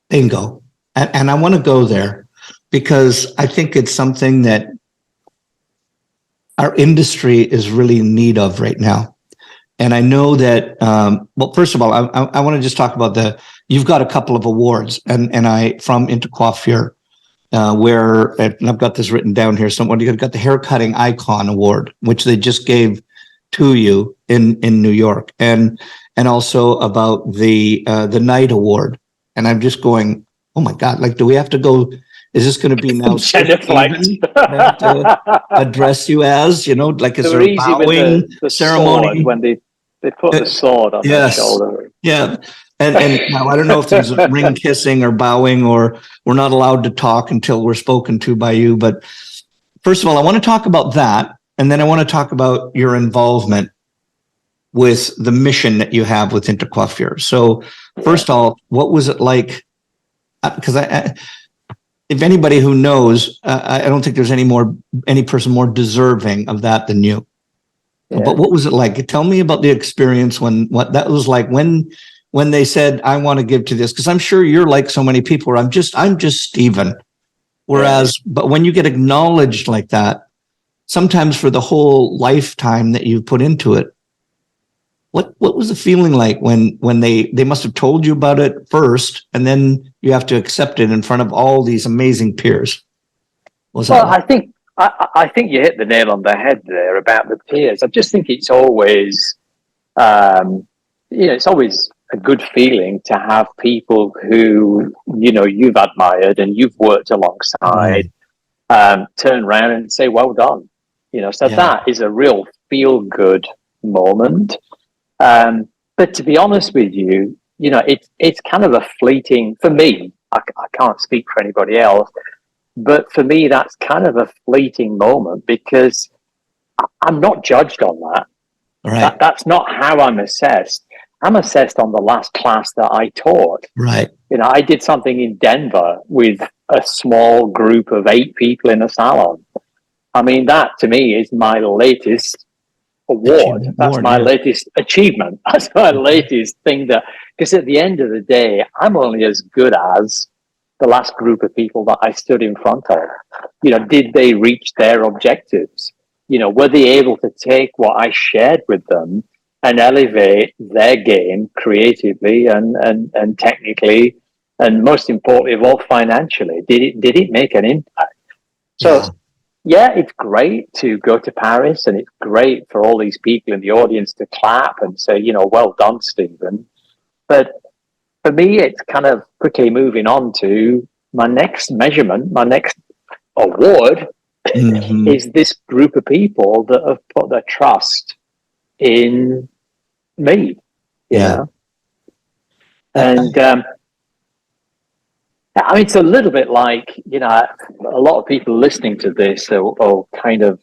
bingo. And I want to go there because I think it's something that our industry is really in need of right now. And I know that, well, first of all, I want to just talk about you've got a couple of awards and from Intercoiffure, and I've got this written down here. Someone, you got the Haircutting Icon Award, which they just gave to you in New York, and also about the Knight Award. And I'm just going, oh my God, like, do we have to go? Is this going to be now genuflect to address you as, like, is they there were a easy bowing with the ceremony? sword when they put the sword on their shoulder. Yeah. And now I don't know if there's a ring kissing or bowing, or we're not allowed to talk until we're spoken to by you. But first of all, I want to talk about that. And then I want to talk about your involvement with the mission that you have with Intercoiffure. So first of all, what was it like? Because if anybody who knows, I don't think there's any person more deserving of that than you. Yeah. But what was it like? Tell me about the experience what that was like when they said, I want to give to this, because I'm sure you're like so many people where I'm just Stephen. Whereas, but when you get acknowledged like that, sometimes for the whole lifetime that you put into it, what was the feeling like when they must have told you about it first, and then you have to accept it in front of all these amazing peers? I think you hit the nail on the head there about the peers. I just think it's always, it's always a good feeling to have people who, you've admired and you've worked alongside, turn around and say, well done. That is a real feel good moment. But to be honest with you, it's kind of a fleeting, for me, I can't speak for anybody else, but for me, that's kind of a fleeting moment because I'm not judged on that. Right. That's not how I'm assessed. I'm assessed on the last class that I taught. Right. I did something in Denver with a small group of 8 people in a salon. I mean, that to me is my latest award. That's my latest achievement. That's my latest thing because at the end of the day, I'm only as good as the last group of people that I stood in front of. Did they reach their objectives? Were they able to take what I shared with them and elevate their game creatively and technically, and most importantly of all, financially? Did it make an impact? So yeah, it's great to go to Paris, and it's great for all these people in the audience to clap and say, well done, Stephen. But for me, it's kind of quickly moving on to my next measurement, my next award is this group of people that have put their trust in me, you know? And I mean, it's a little bit like, a lot of people listening to this are kind of,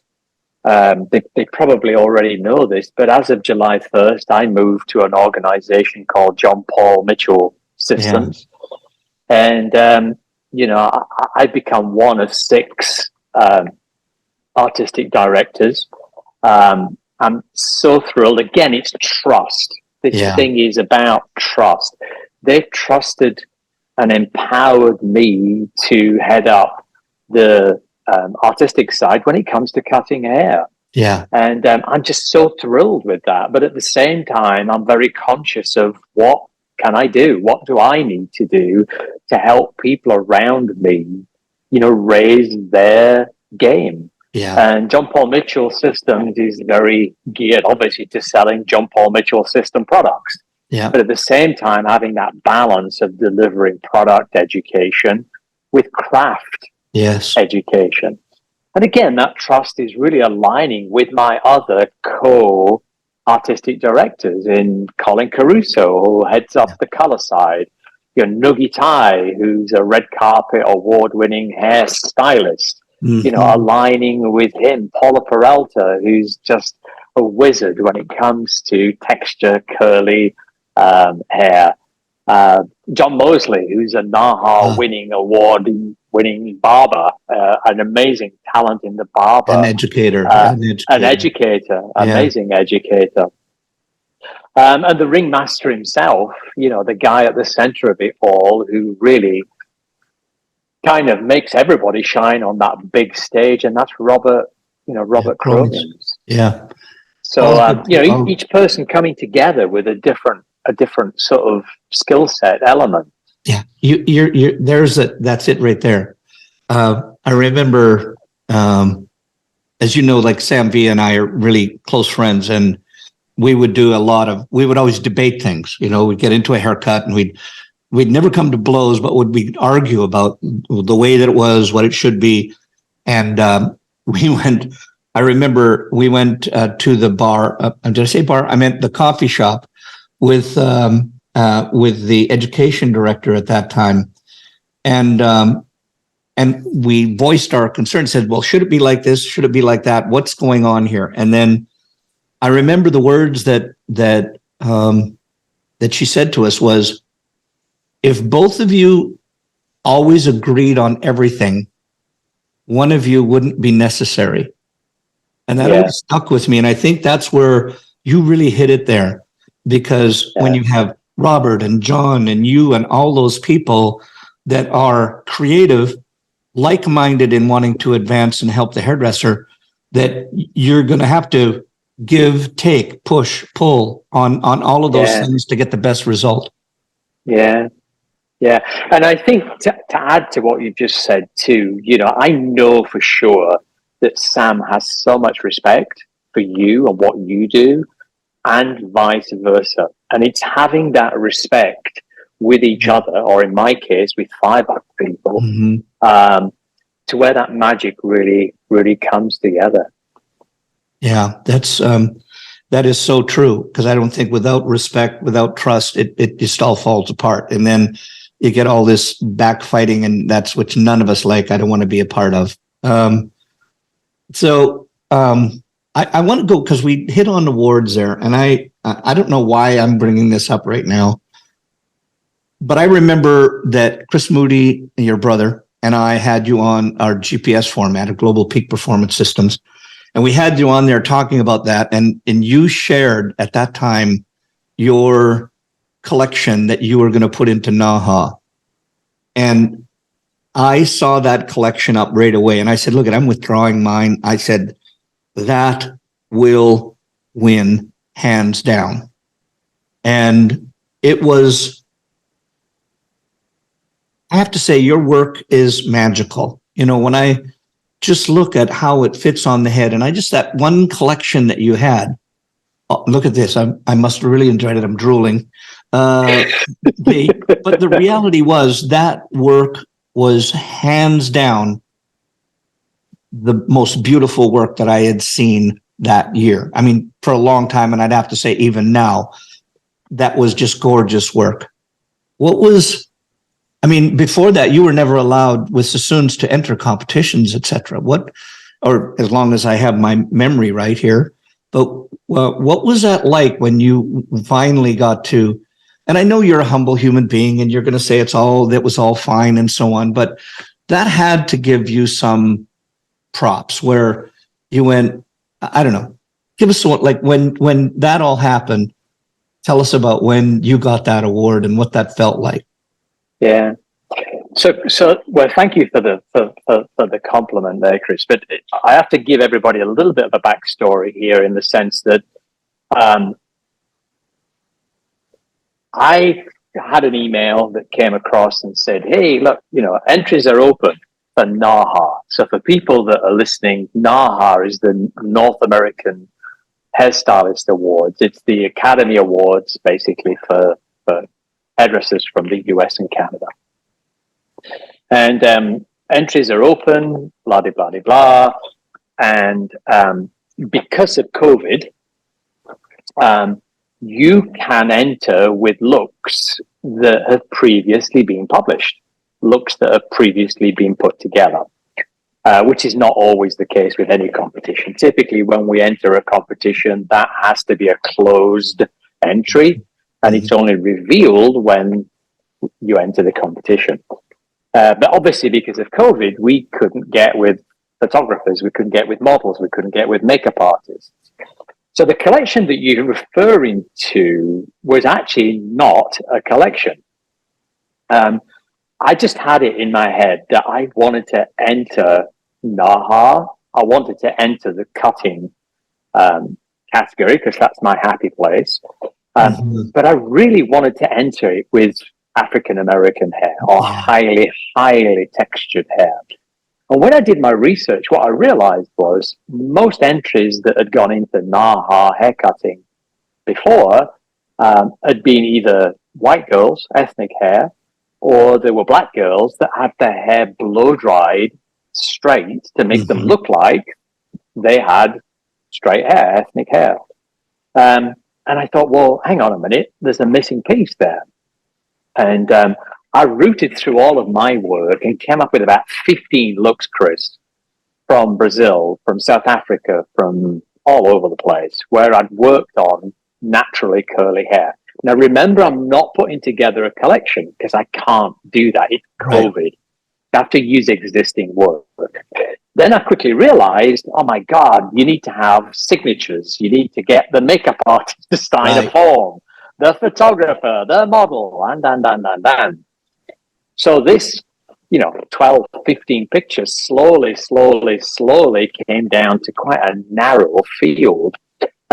they probably already know this, but as of July 1st, I moved to an organization called John Paul Mitchell Systems. And, I've become one of 6 artistic directors. I'm so thrilled. Again, it's trust. This thing is about trust. They've trusted and empowered me to head up the artistic side when it comes to cutting hair. Yeah. And I'm just so thrilled with that. But at the same time, I'm very conscious of what can I do? What do I need to do to help people around me, raise their game? Yeah. And John Paul Mitchell Systems is very geared, obviously, to selling John Paul Mitchell system products. Yeah. But at the same time, having that balance of delivering product education with craft education. And again, that trust is really aligning with my other co-artistic directors in Colin Caruso, who heads up the color side. Nugi Tai, who's a red carpet award-winning hair stylist. Aligning with him. Paula Peralta, who's just a wizard when it comes to texture, curly hair. John Mosley, who's a NAHA award-winning barber, an amazing talent in the barber. An educator. Amazing educator. And the ringmaster himself, the guy at the center of it all, who really kind of makes everybody shine on that big stage, and that's Robert Cronin. Yeah. So, All good. each person coming together with a different sort of skill set element. Yeah, that's it right there. I remember, as you know, like Sam V and I are really close friends, and we would always debate things. We'd get into a haircut, and we'd never come to blows, but we'd argue about the way that it was, what it should be. And I remember we went to the bar. Did I say bar? I meant the coffee shop with the education director at that time. And we voiced our concern, said, well, should it be like this? Should it be like that? What's going on here? And then I remember the words that she said to us was, if both of you always agreed on everything, one of you wouldn't be necessary. And that always stuck with me. And I think that's where you really hit it there, because when you have Robert and John and you and all those people that are creative, like-minded in wanting to advance and help the hairdresser, that you're going to have to give, take, push, pull on all of those things to get the best result. Yeah. Yeah. And I think to add to what you just said too, I know for sure that Sam has so much respect for you and what you do, and vice versa. And it's having that respect with each other, or in my case, with 5 other people, to where that magic really, really comes together. Yeah, that is so true, because I don't think without respect, without trust, it just all falls apart. And then you get all this backfighting, and that's what none of us like. I don't want to be a part of. So I want to go, because we hit on awards there, and I don't know why I'm bringing this up right now, but I remember that Chris Moody, your brother, and I had you on our GPS format of Global Peak Performance Systems, and we had you on there talking about that, and you shared at that time your collection that you were going to put into NAHA, and I saw that collection up right away, and I said, look, I'm withdrawing mine. I said, that will win hands down. And it was, I have to say, your work is magical. When I just look at how it fits on the head, and that one collection that you had, look at this. I must have really enjoyed it. I'm drooling. But the reality was that work was hands down the most beautiful work that I had seen that year. I mean, for a long time, and I'd have to say even now, that was just gorgeous work. Before that, you were never allowed with Sassoons to enter competitions, etc. Or as long as I have my memory right here, but what was that like when you finally got to, and I know you're a humble human being and you're going to say that was all fine and so on, but that had to give you some props where you went, I don't know, give us like when that all happened, tell us about when you got that award and what that felt like. Yeah. So well, thank you for the compliment there, Chris. But I have to give everybody a little bit of a backstory here, in the sense that I had an email that came across and said, "Hey, look, entries are open for NAHA." So for people that are listening, NAHA is the North American Hairstylist Awards. It's the Academy Awards, basically, for hairdressers from the US and Canada. And entries are open, blah, blah, blah, blah. And because of COVID, you can enter with looks that have previously been published, looks that have previously been put together, which is not always the case with any competition. Typically, when we enter a competition, that has to be a closed entry, and it's only revealed when you enter the competition. But obviously, because of COVID, we couldn't get with photographers, we couldn't get with models, we couldn't get with makeup artists. So the collection that you're referring to was actually not a collection. I just had it in my head that I wanted to enter NAHA. I wanted to enter the cutting category because that's my happy place. Mhm. But I really wanted to enter it with African American hair or Yeah. highly textured hair. And when I did my research, what I realized was most entries that had gone into NAHA haircutting before had been either white girls, ethnic hair, or there were black girls that had their hair blow dried straight to make them Mhm. look like they had straight hair, ethnic hair. And I thought, well, hang on a minute, there's a missing piece there. And I routed through all of my work and came up with about 15 looks, Chris, from Brazil, from South Africa, from all over the place, where I'd worked on naturally curly hair. Now, remember, I'm not putting together a collection because I can't do that. It's Right. COVID. I have to use existing work. Then I quickly realized, oh my God, you need to have signatures. You need to get the makeup artist to sign a Right. form, the photographer, the model, and. So this, 12, 15 pictures slowly came down to quite a narrow field.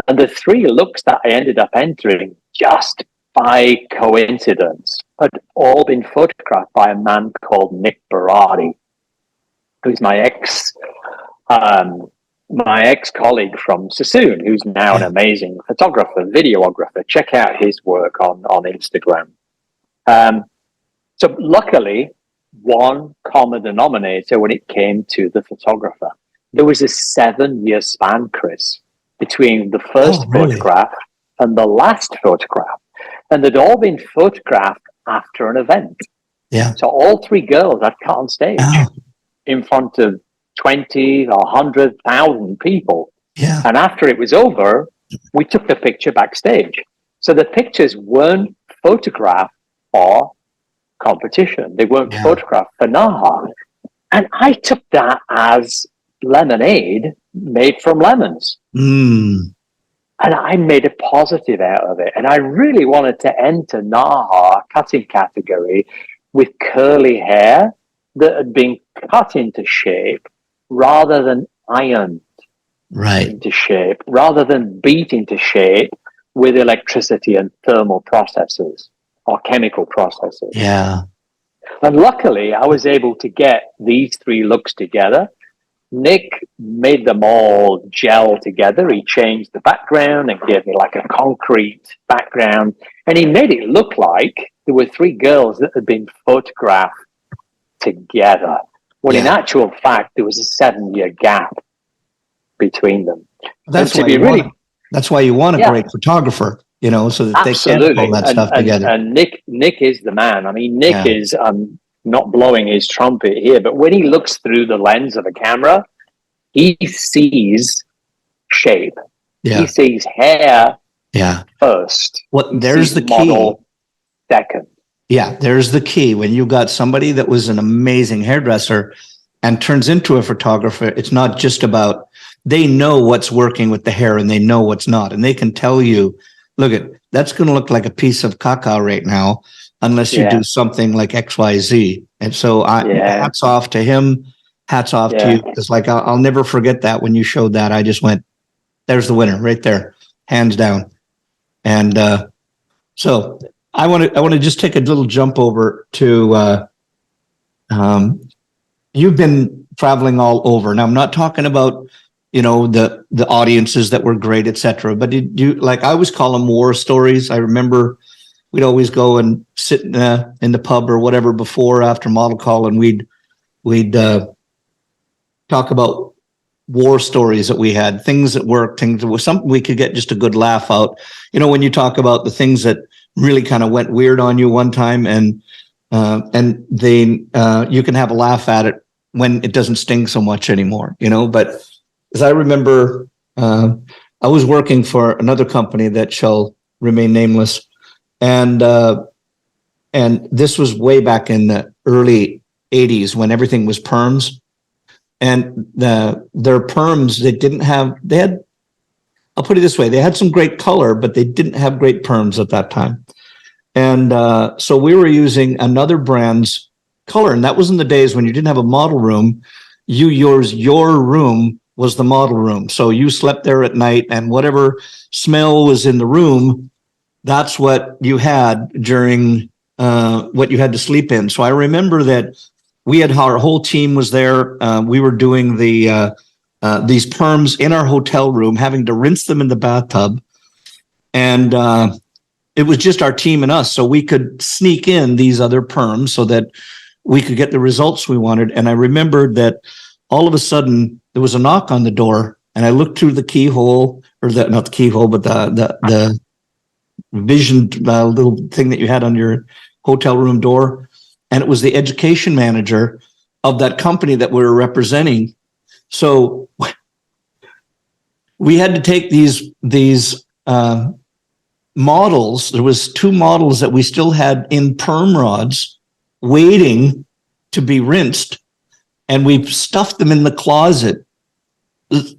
And the three looks that I ended up entering just by coincidence had all been photographed by a man called Nick Barati, who's my ex colleague from Sassoon, who's now an Yeah. amazing photographer, videographer. Check out his work on Instagram. Um, so luckily, one common denominator when it came to the photographer, there was a 7-year span, Chris, between the Oh, first really? photograph and the last photograph. And they'd all been photographed after an event. Yeah. So all three girls I'd cut on stage Oh, in front of 20 or 100,000 people. yeah. And after it was over, we took the picture backstage. So the pictures weren't photographed for competition. They weren't Yeah. photographed for NAHA. And I took that as lemonade made from lemons. Mm. And I made a positive out of it. And I really wanted to enter NAHA cutting category with curly hair that had been cut into shape rather than ironed Right. into shape, rather than beat into shape with electricity and thermal processes or chemical processes. Yeah. And luckily, I was able to get these three looks together. Nick made them all gel together. He changed the background and gave me like a concrete background. And he made it look like there were three girls that had been photographed together. When in Yeah. actual fact, there was a 7-year gap between them. That's And to why be you really, want. That's why you want a yeah, great photographer, so that they can pull absolutely. that And stuff together. Nick is the man. I mean, Nick Yeah. is not blowing his trumpet here, but when he looks through the lens of a camera, he sees shape. He Yeah. sees hair Yeah. first. Well, He there's sees the key. model second. Yeah, there's the key. When you got somebody that was an amazing hairdresser and turns into a photographer, it's not just about, they know what's working with the hair and they know what's not. And they can tell you, look, that's going to look like a piece of caca right now, unless you Yeah, do something like XYZ. And so yeah, hats off to him. Hats off to yeah. you. Because like, I'll never forget that when you showed that, I just went, there's the winner right there, hands down. And, so I want to just take a little jump over to you've been traveling all over. Now I'm not talking about the audiences that were great, etc. But did you, like, I always call them war stories. I remember we'd always go and sit in the pub or whatever before after model call, and we'd talk about war stories that we had, things that worked, things that was something we could get just a good laugh out. When you talk about the things that really kind of went weird on you one time, and they you can have a laugh at it when it doesn't sting so much anymore. But as I remember, I was working for another company that shall remain nameless, and this was way back in the early '80s when everything was perms. And their perms, they had, I'll put it this way, they had some great color, but they didn't have great perms at that time. And so we were using another brand's color. And that was in the days when you didn't have a model room. You use your room was the model room. So you slept there at night, and whatever smell was in the room, that's what you had during what you had to sleep in. So I remember that we had our whole team was there. We were doing these perms in our hotel room, having to rinse them in the bathtub. And it was just our team and us. So we could sneak in these other perms so that we could get the results we wanted. And I remembered that all of a sudden there was a knock on the door, and I looked through the keyhole, or not the keyhole, but the vision little thing that you had on your hotel room door. And it was the education manager of that company that we were representing. So we had to take these models. There was 2 models that we still had in perm rods waiting to be rinsed, and we stuffed them in the closet.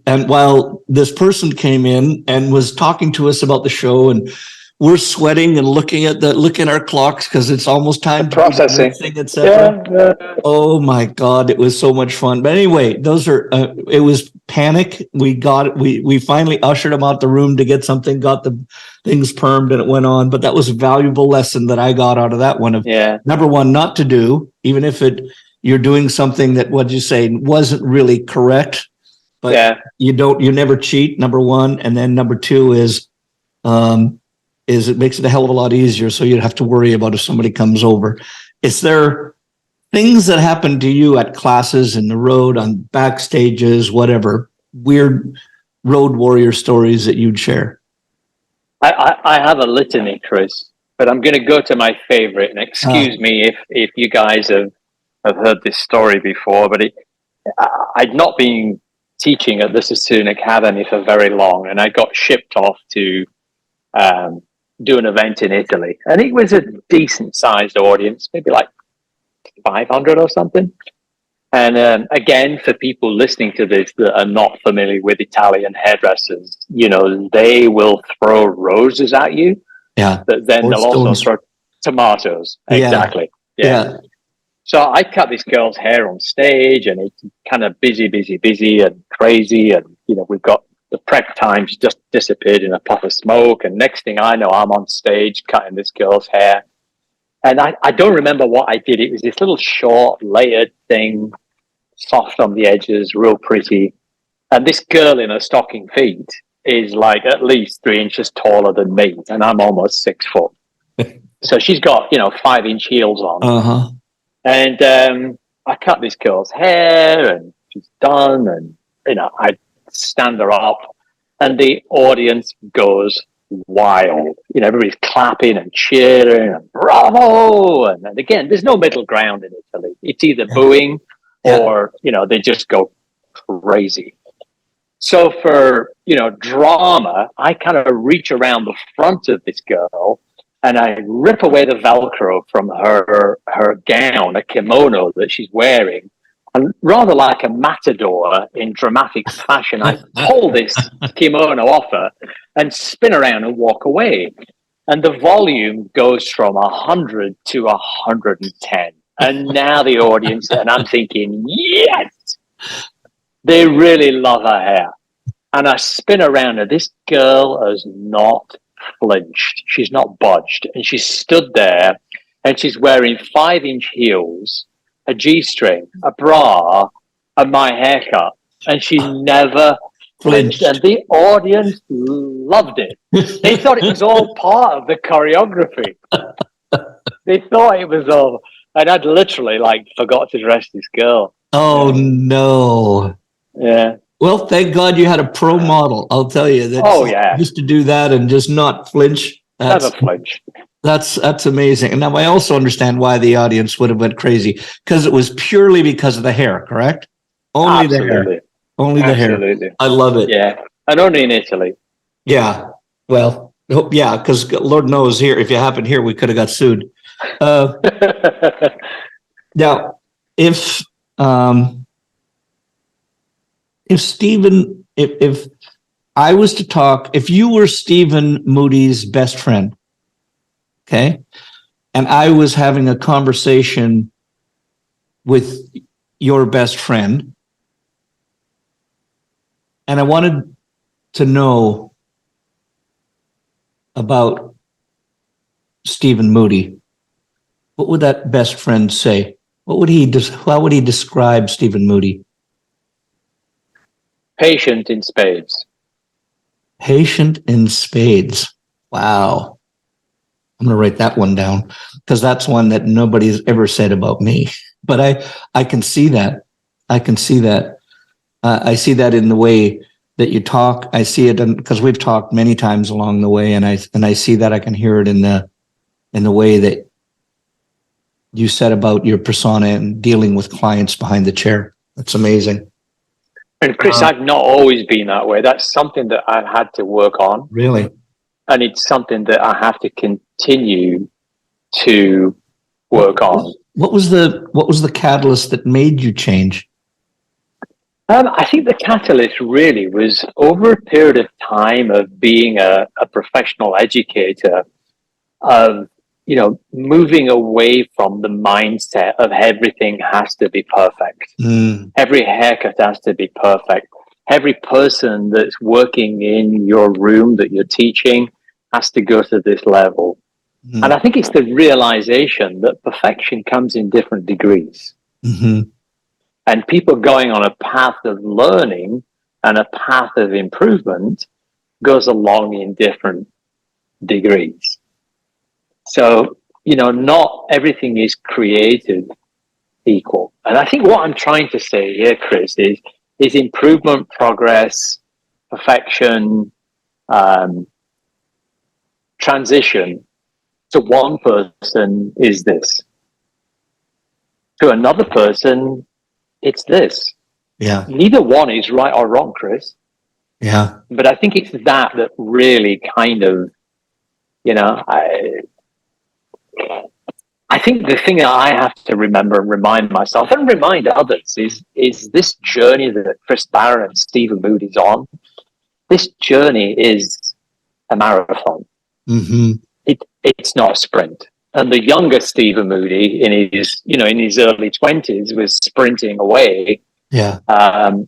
And while this person came in and was talking to us about the show, and we're sweating and looking at our clocks because it's almost time to processing, etc. Yeah. Oh my God, it was so much fun. But anyway, those are it was panic. We finally ushered them out the room to get something, got the things permed, and it went on. But that was a valuable lesson that I got out of that one. Of number one, not to do, even if you're doing something that, what'd you say, wasn't really correct. But you never cheat, number one. And then number two is it makes it a hell of a lot easier. So you don't have to worry about if somebody comes over. Is there things that happen to you at classes, in the road, on backstages, whatever, weird road warrior stories that you'd share? I have a litany, Chris, but I'm going to go to my favorite. And excuse me if you guys have heard this story before, but I'd not been teaching at the Sassoon Academy for very long, and I got shipped off to do an event in Italy, and it was a decent sized audience, maybe like 500 or something. And again, for people listening to this that are not familiar with Italian hairdressers, they will throw roses at you, but then they'll also throw tomatoes. Exactly. Yeah. So I cut this girl's hair on stage, and it's kind of busy and crazy, and we've got the prep times just disappeared in a puff of smoke. And next thing I know, I'm on stage cutting this girl's hair. And I don't remember what I did. It was this little short, layered thing, soft on the edges, real pretty. And this girl in her stocking feet is like at least 3 inches taller than me, and I'm almost 6 foot. So she's got, 5-inch heels on. Uh-huh. And I cut this girl's hair, and she's done. And, I stand her up, and the audience goes wild. Everybody's clapping and cheering and bravo. And again, there's no middle ground in Italy. It's either booing or, they just go crazy. So for, drama, I kind of reach around the front of this girl, and I rip away the Velcro from her gown, a kimono that she's wearing. And rather like a matador in dramatic fashion, I pull this kimono off her and spin around and walk away. And the volume goes from 100 to 110. And now the audience, and I'm thinking, yes, they really love her hair. And I spin around, and this girl has not flinched. She's not budged. And she stood there, and she's wearing 5-inch heels, a G-string, a bra, and my haircut. And she never flinched. And the audience loved it. They thought it was all part of the choreography. They thought it was all. And I'd literally forgot to dress this girl. Oh, no. Yeah. Well, thank God you had a pro model. I'll tell you. Just to do that and just not flinch. Never flinch. That's amazing. And now I also understand why the audience would have went crazy, because it was purely because of the hair, correct? Only the hair. Only the hair. I love it. Yeah. And only in Italy. Yeah. Well, because Lord knows here, if it happened here, we could have got sued. Now, if Stephen, if I was to talk, if you were Stephen Moody's best friend, okay, and I was having a conversation with your best friend, And I wanted to know about Stephen Moody. What would that best friend say? How would he describe Stephen Moody? Patient in spades. Patient in spades. Wow. I'm going to write that one down because that's one that nobody's ever said about me. But I can see that. I can see that. I see that in the way that you talk. I see it because we've talked many times along the way, and I see that. I can hear it in the way that you said about your persona and dealing with clients behind the chair. That's amazing. And Chris, I've not always been that way. That's something that I've had to work on. Really? And it's something that I have to continue to work on. What was the catalyst that made you change? I think the catalyst really was over a period of time of being a professional educator, of moving away from the mindset of everything has to be perfect. Every haircut has to be perfect. Every person that's working in your room that you're teaching has to go to this level. And I think it's the realization that perfection comes in different degrees. And people going on a path of learning and a path of improvement goes along in different degrees. So, not everything is created equal. And I think what I'm trying to say here, Chris, is improvement, progress, perfection, transition. To one person is this. To another person, it's this. Yeah. Neither one is right or wrong, Chris. Yeah. But I think it's that really kind of, I think the thing that I have to remember and remind myself and remind others is this journey that Chris Baran and Stephen Moody's on. This journey is a marathon. It's not a sprint. And the younger Stephen Moody in his early 20s was sprinting away. Yeah. 10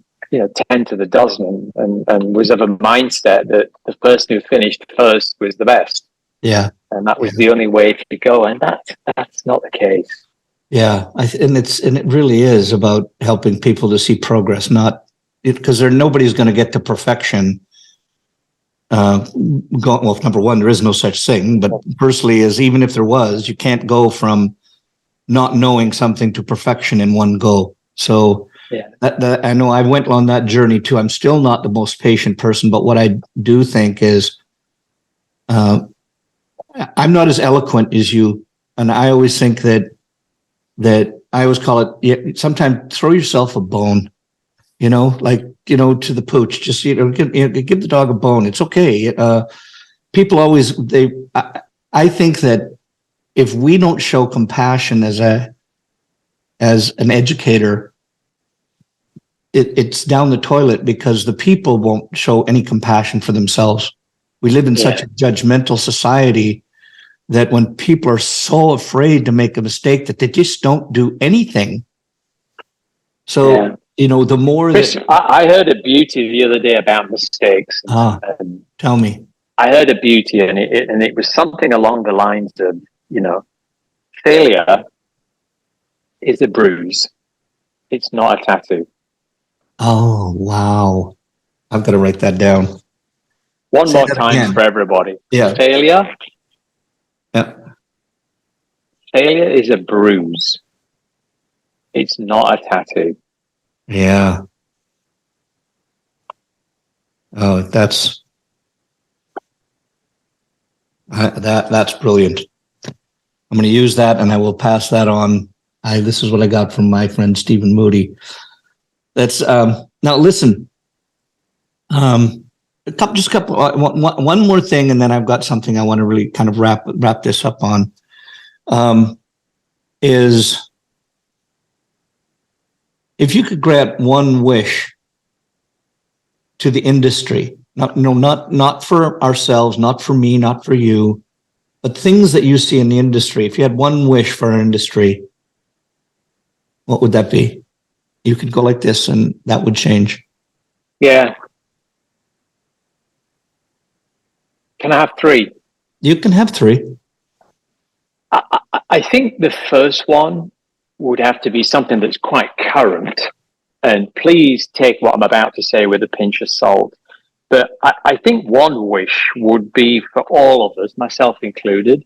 to the dozen and was of a mindset that the person who finished first was the best. Yeah. And that was the only way to go. And that's not the case. Yeah. And it really is about helping people to see progress, not because nobody's going to get to perfection. Well, number one, there is no such thing, but personally, even if there was, you can't go from not knowing something to perfection in one go. So I know I went on that journey too. I'm still not the most patient person, but what I do think is I'm not as eloquent as you. And I always think that I always call it, sometimes throw yourself a bone, to the pooch, just, give the dog a bone. It's okay. People always, I think that if we don't show compassion as an educator, it's down the toilet because the people won't show any compassion for themselves. We live in such a judgmental society that when people are so afraid to make a mistake that they just don't do anything. So, the more Chris, I heard a beauty the other day about mistakes. Tell me. I heard a beauty and it was something along the lines of, failure is a bruise. It's not a tattoo. Oh, wow. I've got to write that down. One more time for everybody. Yeah. Failure is a bruise. It's not a tattoo. Yeah. Oh, that's brilliant. I'm going to use that and I will pass that on. This is what I got from my friend Stephen Moody. That's now listen. One more thing, and then I've got something I want to really kind of wrap this up on. Is if you could grant one wish to the industry, not for ourselves, not for me, not for you, but things that you see in the industry. If you had one wish for our industry, what would that be? You could go like this, and that would change. Yeah. Can I have three? You can have three. I think the first one would have to be something that's quite current. And please take what I'm about to say with a pinch of salt. But I think one wish would be for all of us, myself included,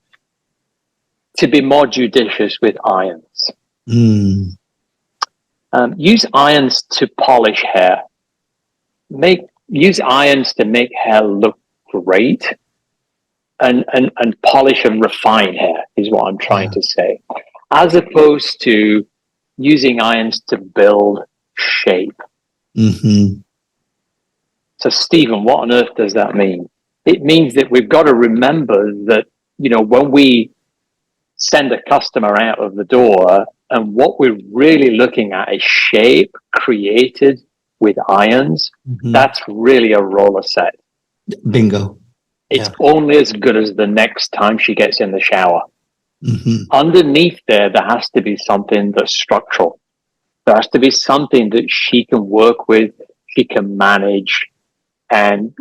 to be more judicious with irons. Use irons to polish hair. Use irons to make hair look great. And polish and refine hair is what I'm trying to say, as opposed to using irons to build shape. So, Stephen, what on earth does that mean? It means that we've got to remember that, when we send a customer out of the door, and what we're really looking at is shape created with irons, that's really a roller set. Bingo. It's only as good as the next time she gets in the shower. Underneath there has to be something that's structural. There has to be something that she can work with, she can manage, and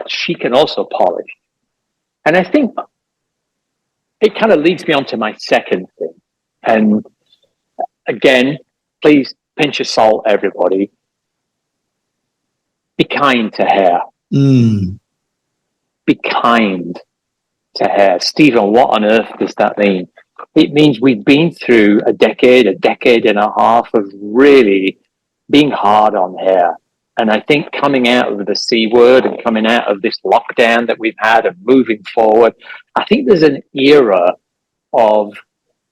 she can also polish. And I think it kind of leads me on to my second thing. And again, please pinch of salt, everybody. Be kind to hair. Be kind to hair. Stephen, what on earth does that mean? It means we've been through a decade and a half of really being hard on hair. And I think coming out of the C word and coming out of this lockdown that we've had and moving forward, I think there's an era of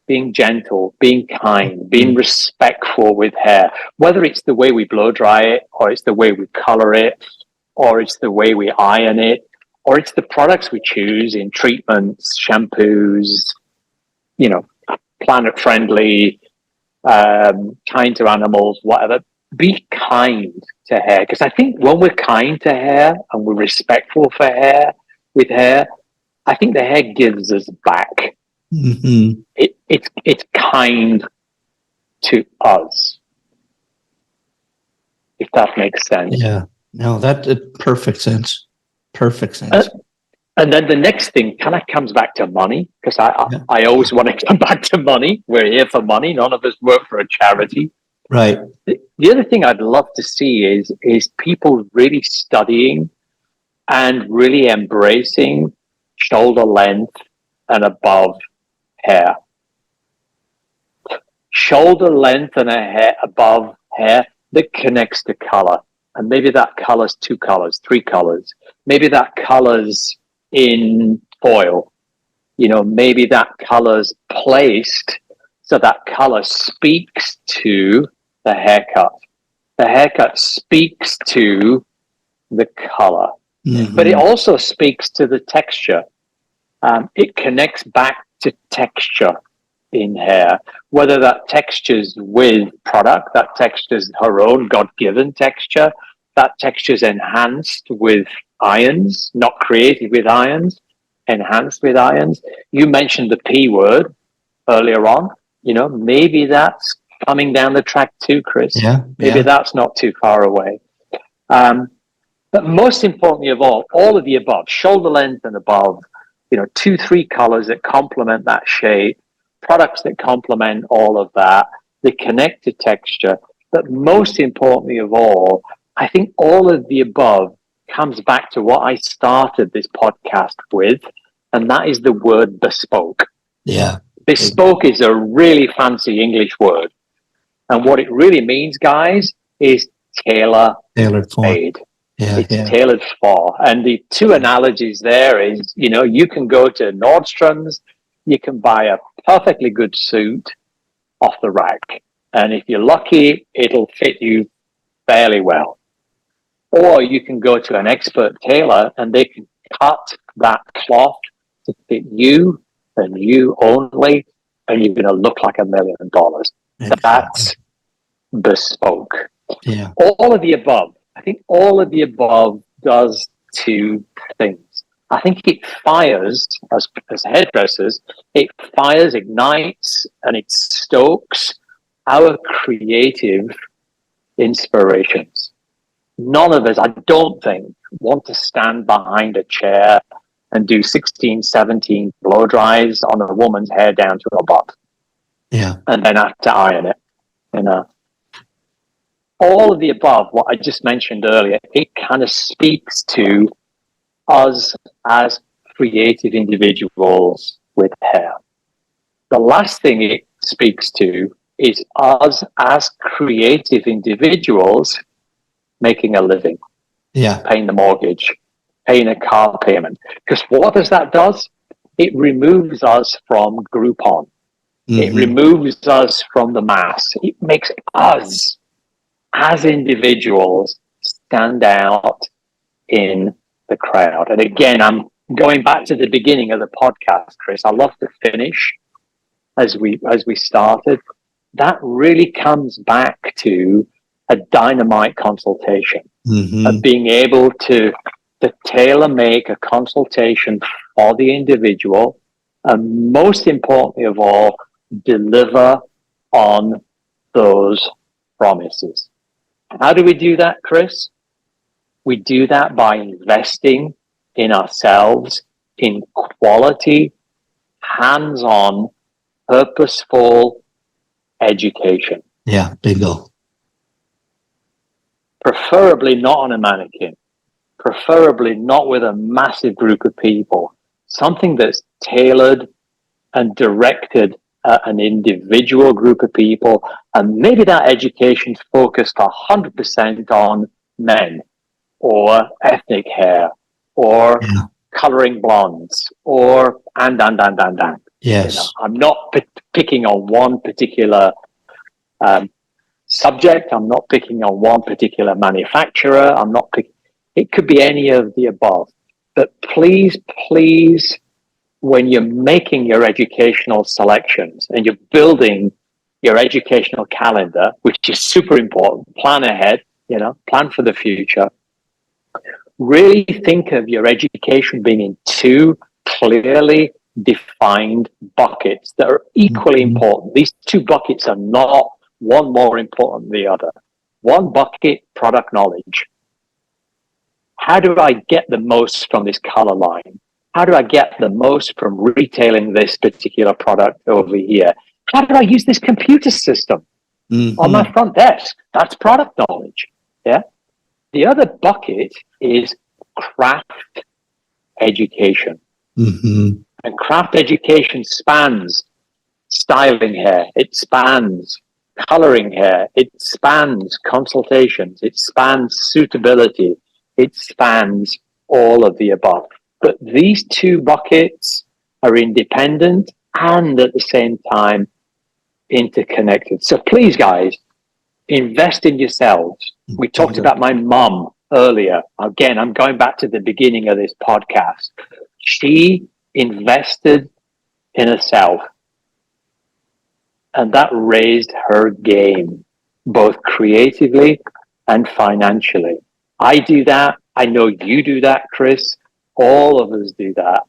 being gentle, being kind, being respectful with hair, whether it's the way we blow dry it, or it's the way we color it, or it's the way we iron it, or it's the products we choose in treatments, shampoos, planet friendly, kind to animals, whatever. Be kind to hair, because I think when we're kind to hair and we're respectful for hair, with hair, I think the hair gives us back. It's kind to us, if that makes sense. Yeah, no, that perfect sense. Perfect sense. And then the next thing kind of comes back to money, because I always want to come back to money. We're here for money. None of us work for a charity. Right. The other thing I'd love to see is people really studying and really embracing shoulder length and above hair. Shoulder length and a hair above hair that connects to color. And maybe that color's 2 colors, 3 colors. Maybe that color's in foil. Maybe that color's placed so that color speaks to the haircut. The haircut speaks to the color, but it also speaks to the texture. It connects back to texture in hair, whether that texture's with product, that texture's her own God-given texture, that texture's enhanced with irons, not created with irons, enhanced with irons. You mentioned the P word earlier on. Maybe that's coming down the track too, Chris. Maybe that's not too far away. But most importantly of all of the above, shoulder length and above, 2-3 colors that complement that shape, products that complement all of that, they connect to texture. But most importantly of all, I think all of the above comes back to what I started this podcast with, and that is the word bespoke. Yeah. Bespoke is a really fancy English word. And what it really means, guys, is tailored for. made. It's tailored for. And the 2 analogies there is, you can go to Nordstrom's, you can buy a perfectly good suit off the rack. And if you're lucky, it'll fit you fairly well. Or you can go to an expert tailor and they can cut that cloth to fit you and you only, and you're going to look like $1 million. That's bespoke. Yeah. All of the above. I think all of the above does 2 things. I think it fires, as hairdressers, it fires, ignites, and it stokes our creative inspirations. None of us, I don't think, want to stand behind a chair and do 16, 17 blow dries on a woman's hair down to her butt. Yeah. And then have to iron it. All of the above, what I just mentioned earlier, it kind of speaks to us as creative individuals with hair. The last thing it speaks to is us as creative individuals making a living, paying the mortgage, paying a car payment. Because what that does? It removes us from Groupon. It removes us from the mass. It makes us as individuals stand out in the crowd. And again, I'm going back to the beginning of the podcast, Chris. I love to finish as we started. That really comes back to a dynamite consultation, of being able to tailor make a consultation for the individual, and most importantly of all, deliver on those promises. How do we do that, Chris? We do that by investing in ourselves, in quality, hands-on, purposeful education. Yeah, bingo. Preferably not on a mannequin. Preferably not with a massive group of people. Something that's tailored and directed at an individual group of people. And maybe that education's focused 100% on men, or ethnic hair, or coloring blondes, or and. Yes. I'm not picking on one particular subject. I'm not picking on one particular manufacturer. I'm not picking. It could be any of the above. But please, when you're making your educational selections and you're building your educational calendar, which is super important, plan ahead, plan for the future. Really think of your education being in two clearly defined buckets that are equally important. These two buckets are not one more important than the other. One bucket, product knowledge. How do I get the most from this color line? How do I get the most from retailing this particular product over here? How do I use this computer system on my front desk? That's product knowledge. Yeah. The other bucket is craft education. And craft education spans styling hair. It spans coloring hair. It spans consultations. It spans suitability. It spans all of the above. But these two buckets are independent and at the same time interconnected. So please, guys, invest in yourselves. We talked about my mom earlier. Again, I'm going back to the beginning of this podcast. She invested in herself, and that raised her game, both creatively and financially. I do that. I know you do that, Chris. All of us do that.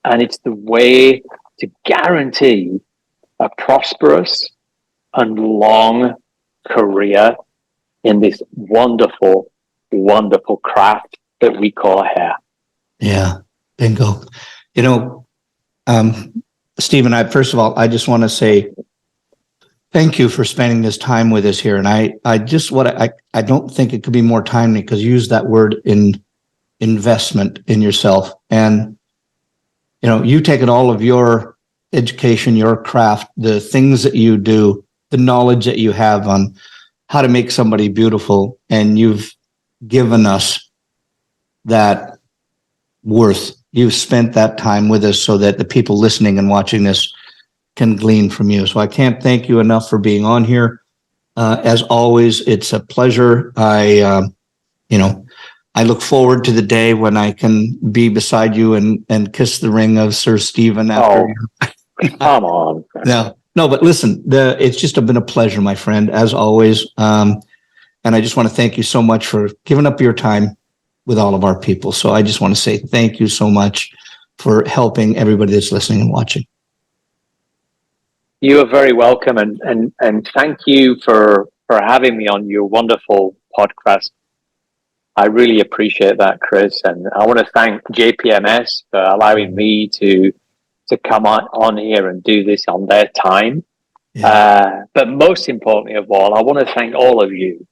And it's the way to guarantee a prosperous and long career in this wonderful, wonderful craft that we call hair. Yeah, bingo. Stephen, first of all, I just want to say thank you for spending this time with us here. And I don't think it could be more timely, because you use that word in investment in yourself. And, you've taken all of your education, your craft, the things that you do, the knowledge that you have on how to make somebody beautiful, and you've given us that worth. You've spent that time with us so that the people listening and watching this can glean from you. So I can't thank you enough for being on here. As always, it's a pleasure. I look forward to the day when I can be beside you and kiss the ring of Sir Stephen after. Come on. No, but listen, it's just been a pleasure, my friend, as always. And I just want to thank you so much for giving up your time with all of our people. So I just want to say thank you so much for helping everybody that's listening and watching. You are very welcome, and thank you for having me on your wonderful podcast. I really appreciate that, Chris. And I want to thank JPMS for allowing me to come on here and do this on their time. Yeah. But most importantly of all, I want to thank all of you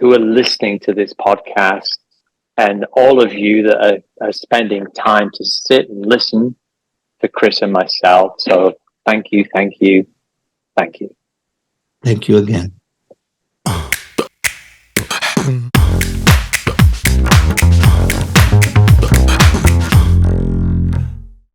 who are listening to this podcast, and all of you that are spending time to sit and listen to Chris and myself. So thank you, thank you, thank you. Thank you again.